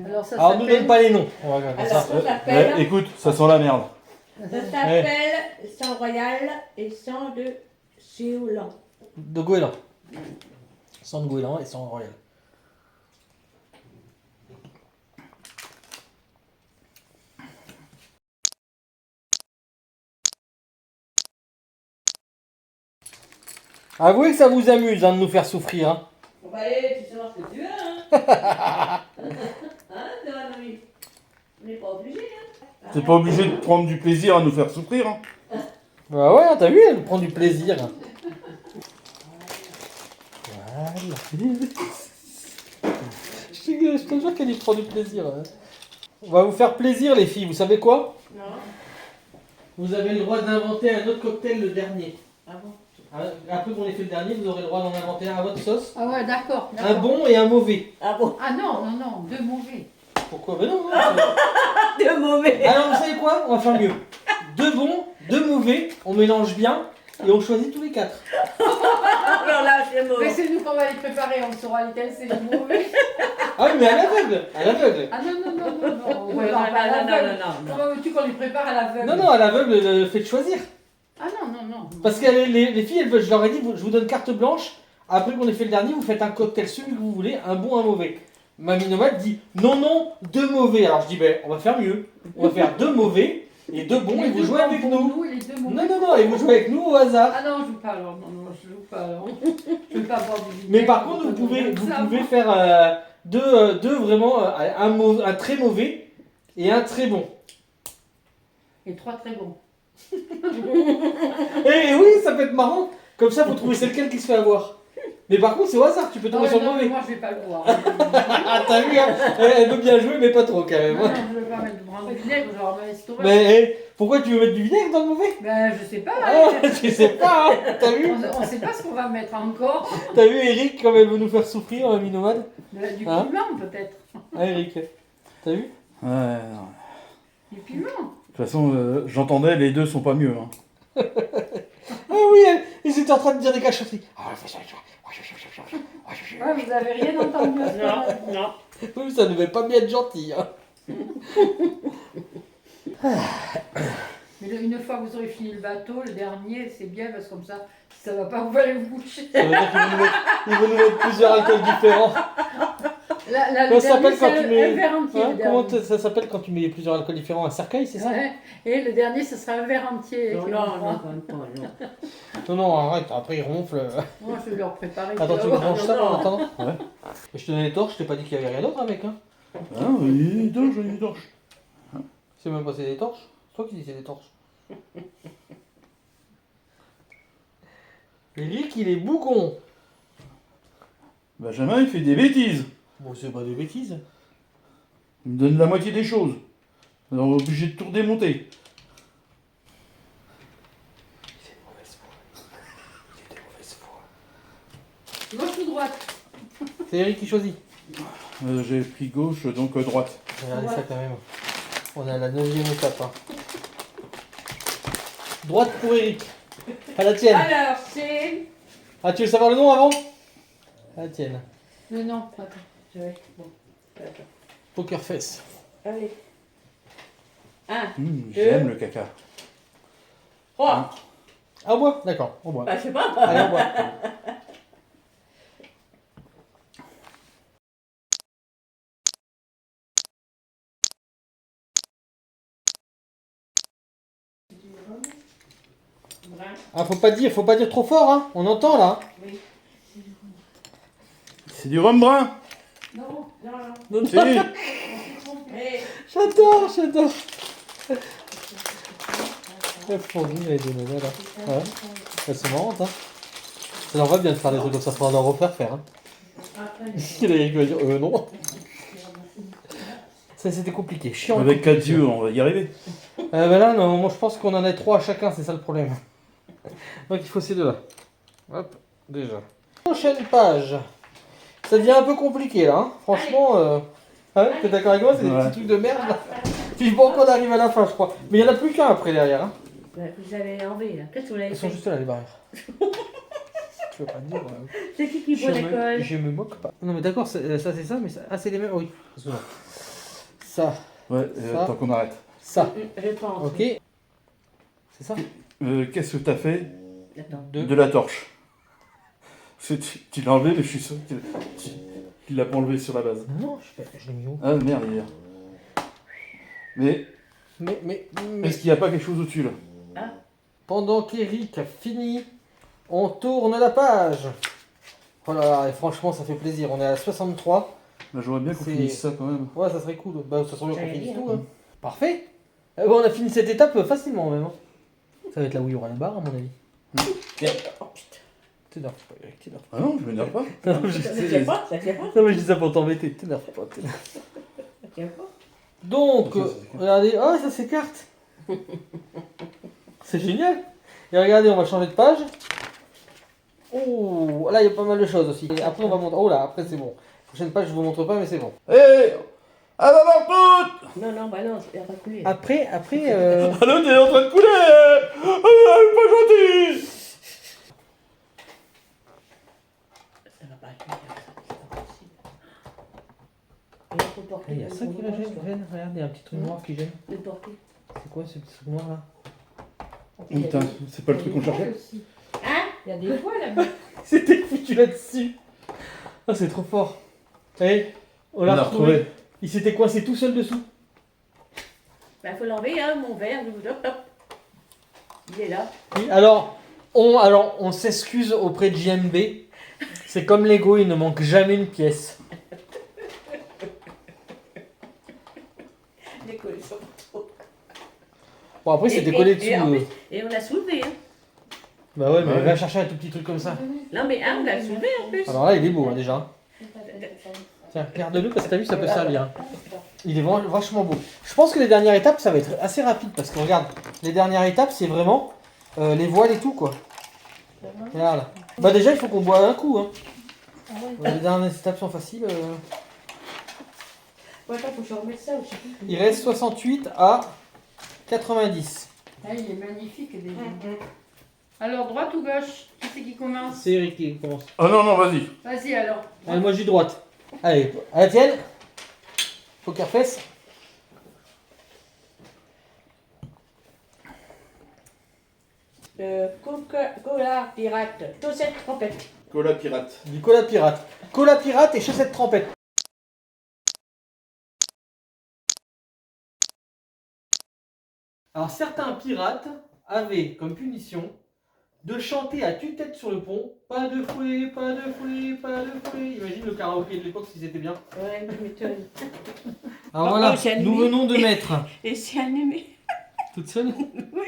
Alors ça Alors, nous donne s'appelle... pas les noms. On va regarder Alors, ça. ça s'appelle... Écoute, ça sent la merde. Ça s'appelle sang royal et sang de Chéoulan. De goéland. Sang de goéland et sang royal. Avouez que ça vous amuse hein, de nous faire souffrir. Hein. Bon, bah, allez, tu sais voir ce que tu veux, hein. Hein, c'est vrai, mamie. On n'est pas obligé, hein. T'es pas obligé de prendre du plaisir à nous faire souffrir. Hein. Bah ouais, t'as vu, elle prend du plaisir. Voilà. Je te jure qu'elle y prend du plaisir. Hein. On va vous faire plaisir les filles, vous savez quoi? Non. Vous avez le droit d'inventer un autre cocktail le dernier. Ah bon? Après qu'on ait fait le dernier, vous aurez le droit d'en inventer un à votre sauce. Ah ouais, d'accord. Un bon et un mauvais. Ah bon? Ah non, non, non, deux mauvais. Pourquoi? Mais non, non. De mauvais. Alors vous savez quoi? On va faire mieux. Deux bons, deux mauvais, on mélange bien et on choisit tous les quatre. Alors là, c'est Mais mauvais. c'est nous qu'on va les préparer, on saura lesquels c'est les mauvais. Ah oui, mais à l'aveugle. À l'aveugle. Ah non, non, non, non, non. Ouais, non, non. Comment veux-tu qu'on les prépare à l'aveugle? Non, non, à l'aveugle, faites choisir. Ah non, non, non. Parce que les filles, je leur ai dit, je vous donne carte blanche. après qu'on ait fait le dernier, vous faites un cocktail, celui que vous voulez, un bon, un mauvais. Mamie Nomade dit non, non, 2 mauvais. Alors je dis ben, on va faire mieux. On va faire 2 mauvais et 2 bons et vous jouez avec nous. Et les deux mauvais. Non, non, non, et vous jouez avec nous au hasard. Ah non, je joue pas alors. Non, je joue pas alors. Je vais pas boire du vinaigre. Mais par contre, vous pouvez faire deux vraiment, un très mauvais et un très bon. Et 3 très bons. Et oui, ça peut être marrant. Comme ça, vous trouvez c'est lequel qui se fait avoir. Mais par contre, c'est au hasard, tu peux tomber sur le non, mauvais. moi je vais pas le boire. Ah, t'as vu, hein, elle veut bien jouer, mais pas trop quand même. Non, non, je vais pas mettre du brin de vinaigre, je vais avoir mal estomac. Mais pourquoi tu veux mettre du vinaigre dans le mauvais? Ben, je sais pas. Ah, je sais pas, hein. T'as vu? On sait pas ce qu'on va mettre encore. T'as vu Eric, comme elle veut nous faire souffrir, Mamie Nomade? Du Hein piment peut-être. Ah, Eric, t'as vu? Ouais, non. Du piment. De toute façon, j'entendais, les deux sont pas mieux. Hein. Ah oui, ils étaient en train de dire des cachotteries. Ouais, vous avez rien entendu. Non, non. Oui, ça devait pas bien être gentil. Hein. Mais une fois que vous aurez fini le bateau, le dernier, c'est bien parce que comme ça, si ça va pas, vous allez vous boucher. Ça veut dire qu'ils vont nous mettre plusieurs alcools différents. Là, Comment le ça s'appelle dernier, quand c'est tu un mets. verre entier. Hein, le comment dernier. ça s'appelle quand tu mets plusieurs alcools différents? Un cercueil, c'est ça? Ouais. Et le dernier, ce sera un verre entier. Non, qui non, rentre. non, quand même pas, non. Non, non, arrête, après ils ronflent. Moi, je vais leur préparer. Attends, tu me vois. branches ça non. en attendant? Ouais. Et je te donnais les torches, je t'ai pas dit qu'il y avait rien d'autre avec, hein? Ah, oui, deux, j'ai une torche. C'est même pas c'est des torches? C'est toi qui dis c'est des torches. Eric, il est bougon. Benjamin, il fait des bêtises. Bon, c'est pas des bêtises. Il me donne la moitié des choses. Alors, on est obligé de tout redémonter. C'est de mauvaise foi. C'est de mauvaise foi. Gauche ou droite? C'est Eric qui choisit. J'ai pris gauche, donc droite. Regardez ça quand même. On est à la 9e étape. Hein. Droite pour Eric. À la tienne. Alors, c'est. Ah, tu veux savoir le nom avant? À la tienne. Non, attends. Bon. Attends. Poker face. Allez. 1, J'aime le caca. 3. Ah, on boit? D'accord, on boit. Bah, je sais pas. Allez, on boit. Ah, faut pas dire trop fort, hein. On entend là. C'est du rhum brun. Non, non, non. Non, Si. Eh, J'adore. Elle fournie les deux nouvelles, là. Ouais. Elles sont marrantes, hein. Ça leur va bien de faire des trucs comme ça, faudra leur refaire, hein. Il a Eric va dire, non. Ça, c'était compliqué, chiant. Avec compliqué. 4 yeux, on va y arriver. Ben là, non, moi je pense qu'on en a 3 à chacun, c'est ça le problème. Donc il faut ces deux-là. Hop, déjà. Prochaine page. Ça devient un peu compliqué là, hein. Franchement. Ah ouais, t'es d'accord avec moi? C'est des Ouais. petits trucs de merde là. Vivement qu'on arrive à la fin, je crois. Mais il n'y en a plus qu'un après derrière. Hein. vous avez enlevé là. Qu'est-ce que vous avez Ils sont fait? juste là, les barrières. Tu veux pas me dire. C'est qui prend l'école? Je me moque pas. Non, mais d'accord, ça c'est ça, mais ça. Ah, c'est les mêmes. Oui. Ça. Ouais, Ça. tant qu'on arrête. Ça. Je pense. Ok. C'est ça? Qu'est-ce que t'as fait Attends. de la torche? Tu l'as enlevé, mais je suis sûr qu'il l'a pas enlevé sur la base. Non, je l'ai mis où? Ah merde, il est là. Mais Mais. est-ce qu'il n'y a pas quelque chose au-dessus là? Pendant qu'Eric a fini, on tourne la page. Oh là là, et franchement, ça fait plaisir. On est à 63. Là, j'aurais bien qu'on C'est- finisse ça quand même. Ouais, ça serait cool. Bah, ça serait bien qu'on J'allais finisse dire. tout. Hein. Parfait. Bon, on a fini cette étape facilement même. Hein. Ça va être là où il y aura la barre, à mon avis. Oh putain. T'énerve pas, Eric, t'énerve Ah non, je m'énerve pas. pas. Non, Ça tient pas, ça tient pas. Non, mais je dis ça pour t'embêter. T'énerve pas. Ça tient pas. Donc, Ça, c'est regardez. Oh, ça s'écarte. C'est génial. Et regardez, on va changer de page. Oh, là, il y a pas mal de choses aussi. Et après, on va montrer. Oh là, après, c'est bon. Prochaine page, je vous montre pas, mais c'est bon. Hé, à la barre toute. Non, non, bah non, elle va couler. Après, Ah non, t'es en train de couler. Ah, pas gentil. Ça va pas être bien, ça, c'est pas possible. Et il faut porter il y a ça qui le gêne. Regarde, il y a un petit truc noir qui gêne. Le porter. C'est quoi ce petit truc noir là? Putain, c'est pas le truc qu'on cherchait. Aussi. Hein? Il y a des fois là-bas. C'était foutu là-dessus. Ah, c'est trop fort. Allez, on l'a retrouvé. Il s'était coincé tout seul dessous. Bah, faut l'enlever, hein, mon verre. Hop, hop. Il est là. Oui, alors, on s'excuse auprès de JMB. C'est comme Lego, il ne manque jamais une pièce. Les collés sont trop. Bon, après, c'était collé dessus. Et on l'a soulevé, hein. Bah ouais, mais Ouais. va chercher un tout petit truc comme ça. Non, mais on l'a soulevé en plus. Alors là, il est beau, hein, déjà. Tiens, garde-le parce que t'as vu, ça peut servir. Hein. Il est vachement beau. Je pense que les dernières étapes, ça va être assez rapide parce que regarde, les dernières étapes, c'est vraiment les voiles et tout, quoi. Regarde. Bah déjà, il faut qu'on boive un coup. Hein. Les dernières étapes sont faciles. Ouais, attends, faut que je remette ça ou je sais plus. Il reste 68 à 90. Ah, il est magnifique déjà. Alors, droite ou gauche? Qui c'est qui commence? C'est Eric qui commence. Ah non, non, vas-y. Vas-y alors. Allez, moi, je dis droite. Allez, à la tienne. Poker face. Cola pirate, chaussette trompette. Cola pirate. Du cola pirate. Cola pirate et chaussettes trempette. Alors certains pirates avaient comme punition de chanter à tue-tête sur le pont. Pas de fouet, pas de fouet, pas de fouet. Imagine le karaoké de l'époque si c'était bien. Ouais, tu m'étonnes. Alors Oh, voilà, c'est nous animé. venons de mettre... Et c'est animé. Toute seule. Oui.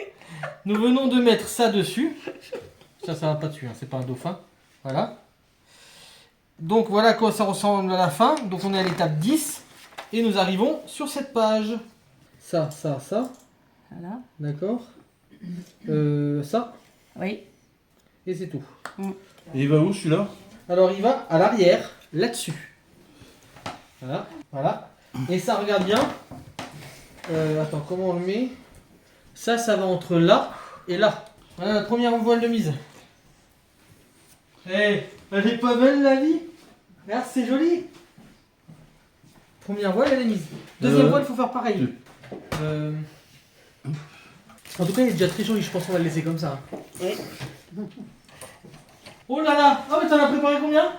Nous venons de mettre ça dessus. Ça va pas dessus, hein, c'est pas un dauphin. Voilà. Donc voilà à quoi ça ressemble à la fin. Donc on est à l'étape 10. Et nous arrivons sur cette page. Ça. Voilà. D'accord. Ça. Oui. Et c'est tout. Et il va où celui-là? Alors il va à l'arrière, là-dessus. Voilà. Et ça, regarde bien. Attends, comment on le met? Ça va entre là et là. Voilà la première voile de mise. Eh, elle est pas belle la vie? Regarde, c'est joli. Première voile, elle est mise. Deuxième voile, il faut faire pareil. En tout cas, il est déjà très joli, je pense qu'on va le laisser comme ça. Oh là là! Ah mais t'en as préparé combien?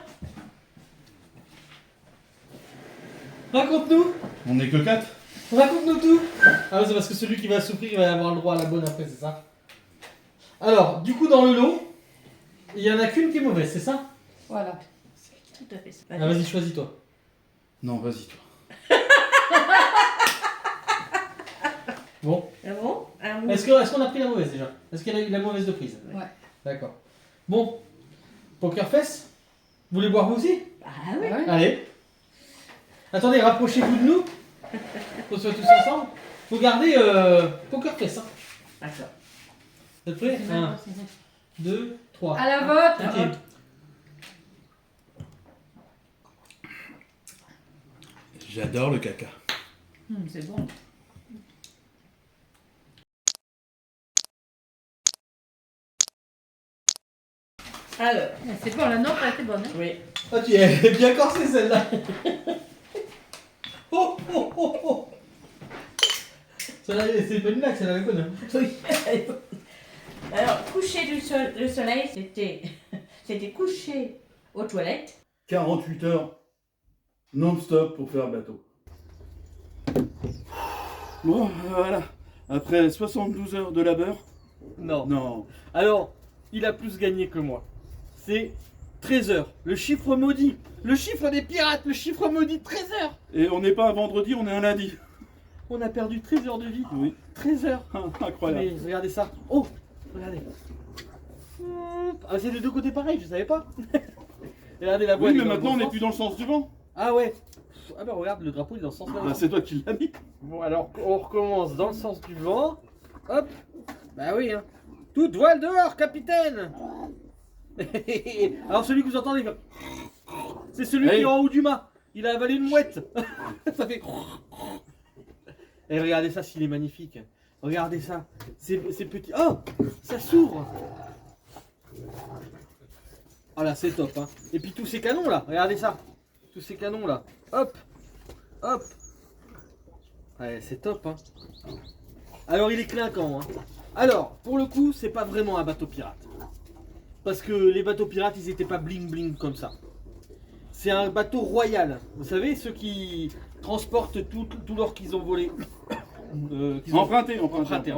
Raconte-nous! On n'est que 4. Raconte-nous tout! Ah ouais, c'est parce que celui qui va souffrir, il va avoir le droit à la bonne après, c'est ça? Alors, du coup, dans le lot, il y en a qu'une qui est mauvaise, c'est ça? Voilà. Tout à fait ça. Ah vas-y, choisis-toi. Non, vas-y toi. Bon. Ah bon? Ah, oui. Est-ce qu'on a pris la mauvaise déjà? Est-ce qu'elle a eu la mauvaise de prise? Ouais. D'accord. Bon. Poker face? Vous voulez boire vous aussi? Ah oui. Ouais. Allez. Attendez, rapprochez-vous de nous. Qu'on soit tous ensemble. Faut garder poker face. Hein. D'accord. Vous êtes prêts? 1, 2, 3. À la vote. Ok. J'adore le caca. C'est bon. Alors, C'est bon, la note elle était bonne. Hein. oui. Ah, tu es bien corsée celle-là. Oh, oh, oh, oh. Celle-là, c'est pas une blague, celle-là, elle est bonne. Hein. Oui. Alors, coucher le soleil, c'était coucher aux toilettes. 48 heures non-stop pour faire bateau. Bon, voilà. Après 72 heures de labeur. Non. Non. Alors, il a plus gagné que moi. C'est 13 heures. Le chiffre maudit. Le chiffre des pirates. Le chiffre maudit. 13 heures. Et on n'est pas un vendredi, on est un lundi. On a perdu 13 heures de vie. Oui. 13 heures. Incroyable. Mais regardez ça. Oh, regardez. Ah, c'est de deux côtés pareil, je savais pas. Regardez la voile. Oui, elle mais est dans le maintenant bon on n'est sens. plus dans le sens du vent. Ah ouais. Ah bah regarde, le drapeau il est dans le sens du Ah, vent. c'est toi qui l'as mis. Bon alors, on recommence dans le sens du vent. Hop. Bah oui, hein. Toute voile dehors, capitaine. Alors celui que vous entendez, c'est celui qui Hey. est en haut du mât. Il a avalé une mouette. Ça fait... Et regardez ça, s'il est magnifique. Regardez ça. C'est petit. Oh, ça s'ouvre. Oh là, c'est top. Hein. Et puis tous ces canons là, regardez ça. Tous ces canons là. Hop. Hop. Ouais, c'est top. Hein. Alors il est clinquant. Hein. Alors, pour le coup, c'est pas vraiment un bateau pirate. parce que les bateaux pirates, ils étaient pas bling bling comme ça. C'est un bateau royal. Vous savez, ceux qui transportent tout l'or qu'ils ont volé. Emprunté. Emprunté.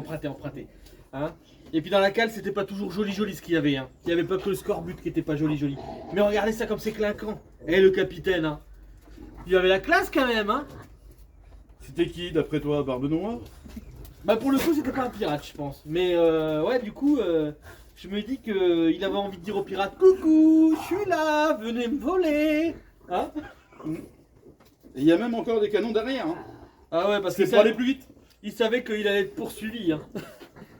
Hein, et puis dans la cale, c'était pas toujours joli ce qu'il y avait. Hein. Il y avait pas que le scorbut qui était pas joli. Mais regardez ça comme c'est clinquant. Eh le capitaine, hein. Il avait la classe quand même, hein. C'était qui d'après toi, Barbe Noire? Bah pour le coup, c'était pas un pirate, je pense. Mais ouais, du coup, je me dis que il avait envie de dire aux pirates, coucou, je suis là, venez me voler. Hein? Et il y a même encore des canons derrière. Hein. Ah ouais, parce que C'est pour aller plus vite. il savait qu'il allait être poursuivi. Hein.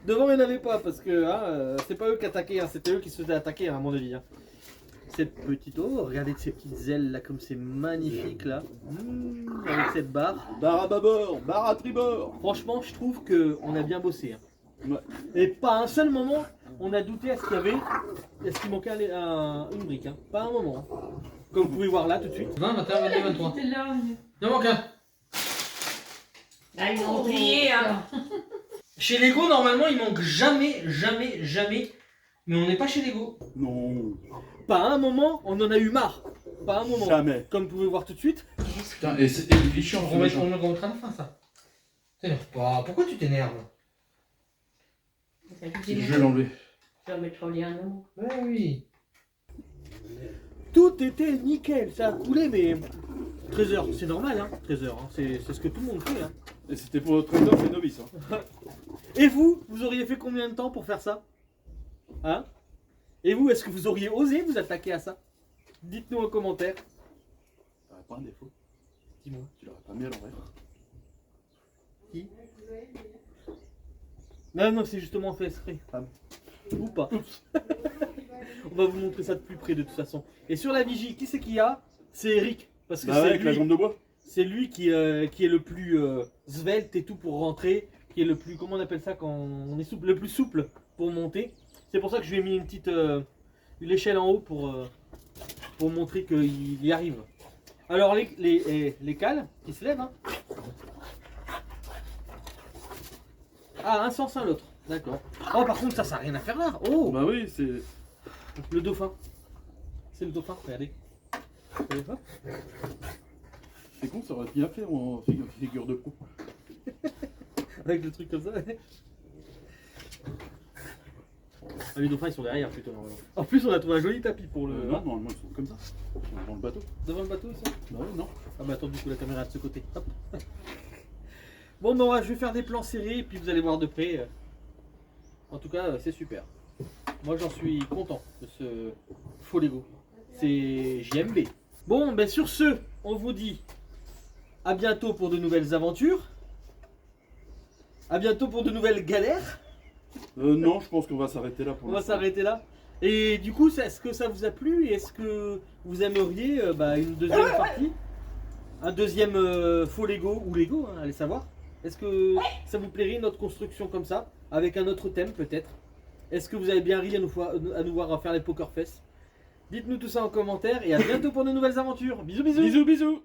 Devant, il n'y en avait pas, parce que c'est pas eux qui attaquaient, hein, c'était eux qui se faisaient attaquer, hein, à mon avis. Hein. Cette petite eau, regardez ces petites ailes là, comme c'est magnifique là. Avec cette barre. Barre à bâbord, barre à tribord. Franchement, je trouve qu'on a bien bossé. Hein. Ouais. Et pas un seul moment, on a douté à ce qu'il y avait, est-ce qu'il manquait une brique. Hein. Pas un moment. Hein. Comme vous pouvez voir là tout de suite. 20, 21, 22, 23. C'était là. Il en manque un. Là, ils ont oublié, hein. Chez Lego, normalement, il manque jamais. Mais on n'est pas chez Lego. Non. Pas un moment, on en a eu marre. Pas un moment. Jamais. Comme vous pouvez voir tout de suite. Putain, et il est chiant. On le remettra à la fin, ça. T'énerve pas. Pourquoi tu t'énerves? Je vais l'enlever. Je vais mettre au lien, non? Ouais, oui. Tout était nickel, ça a coulé, mais 13 heures, c'est normal, hein. 13 heures, hein. C'est ce que tout le monde fait, hein. Et c'était pour Trésor et Novice. Hein. Et vous auriez fait combien de temps pour faire ça? Hein? Et vous, est-ce que vous auriez osé vous attaquer à ça? Dites-nous en commentaire. T'aurais pas un défaut? Dis-moi. Tu l'aurais pas mis à l'envers? Qui? Non, c'est justement fait exprès, femme. Ou pas. On va vous montrer ça de plus près de toute façon. Et sur la vigie, qui c'est qu'il y a? C'est Eric. Parce que Bah ouais, c'est avec la jambe de bois. c'est lui qui est le plus svelte et tout pour rentrer, qui est le plus, comment on appelle ça quand on est souple, le plus souple pour monter. C'est pour ça que je lui ai mis une petite une échelle en haut pour montrer qu'il y arrive. Alors les cales qui se lèvent, hein. Ah, un sens, un l'autre. D'accord. Oh, par contre, ça n'a rien à faire là. Oh, Bah oui, c'est. le dauphin. C'est le dauphin, regardez. Hop. C'est con, ça aurait bien fait en figure de proue. Avec le truc comme ça. Ah, les dauphins ils sont derrière plutôt normalement. En plus on a trouvé un joli tapis pour le. Non, normalement ils sont comme ça. Ils sont dans le bateau. Devant le bateau ça. Bah ouais, non. Ah bah attends, du coup la caméra est de ce côté. Hop. Bon bah ouais, je vais faire des plans serrés et puis vous allez voir de près. En tout cas c'est super. Moi j'en suis content de ce faux Lego. C'est JMB. Bon ben sur ce, on vous dit à bientôt pour de nouvelles aventures. À bientôt pour de nouvelles galères. Non, je pense qu'on va s'arrêter là pour On va l'instant. s'arrêter là. Et du coup, est-ce que ça vous a plu? Est-ce que vous aimeriez une deuxième partie? Un deuxième faux Lego ou Lego, hein, allez savoir. Est-ce que ça vous plairait notre construction comme ça, avec un autre thème peut-être? Est-ce que vous avez bien ri à nous voir faire les poker fest? Dites-nous tout ça en commentaire et à bientôt pour de nouvelles aventures. Bisous bisous. Bisous, bisous.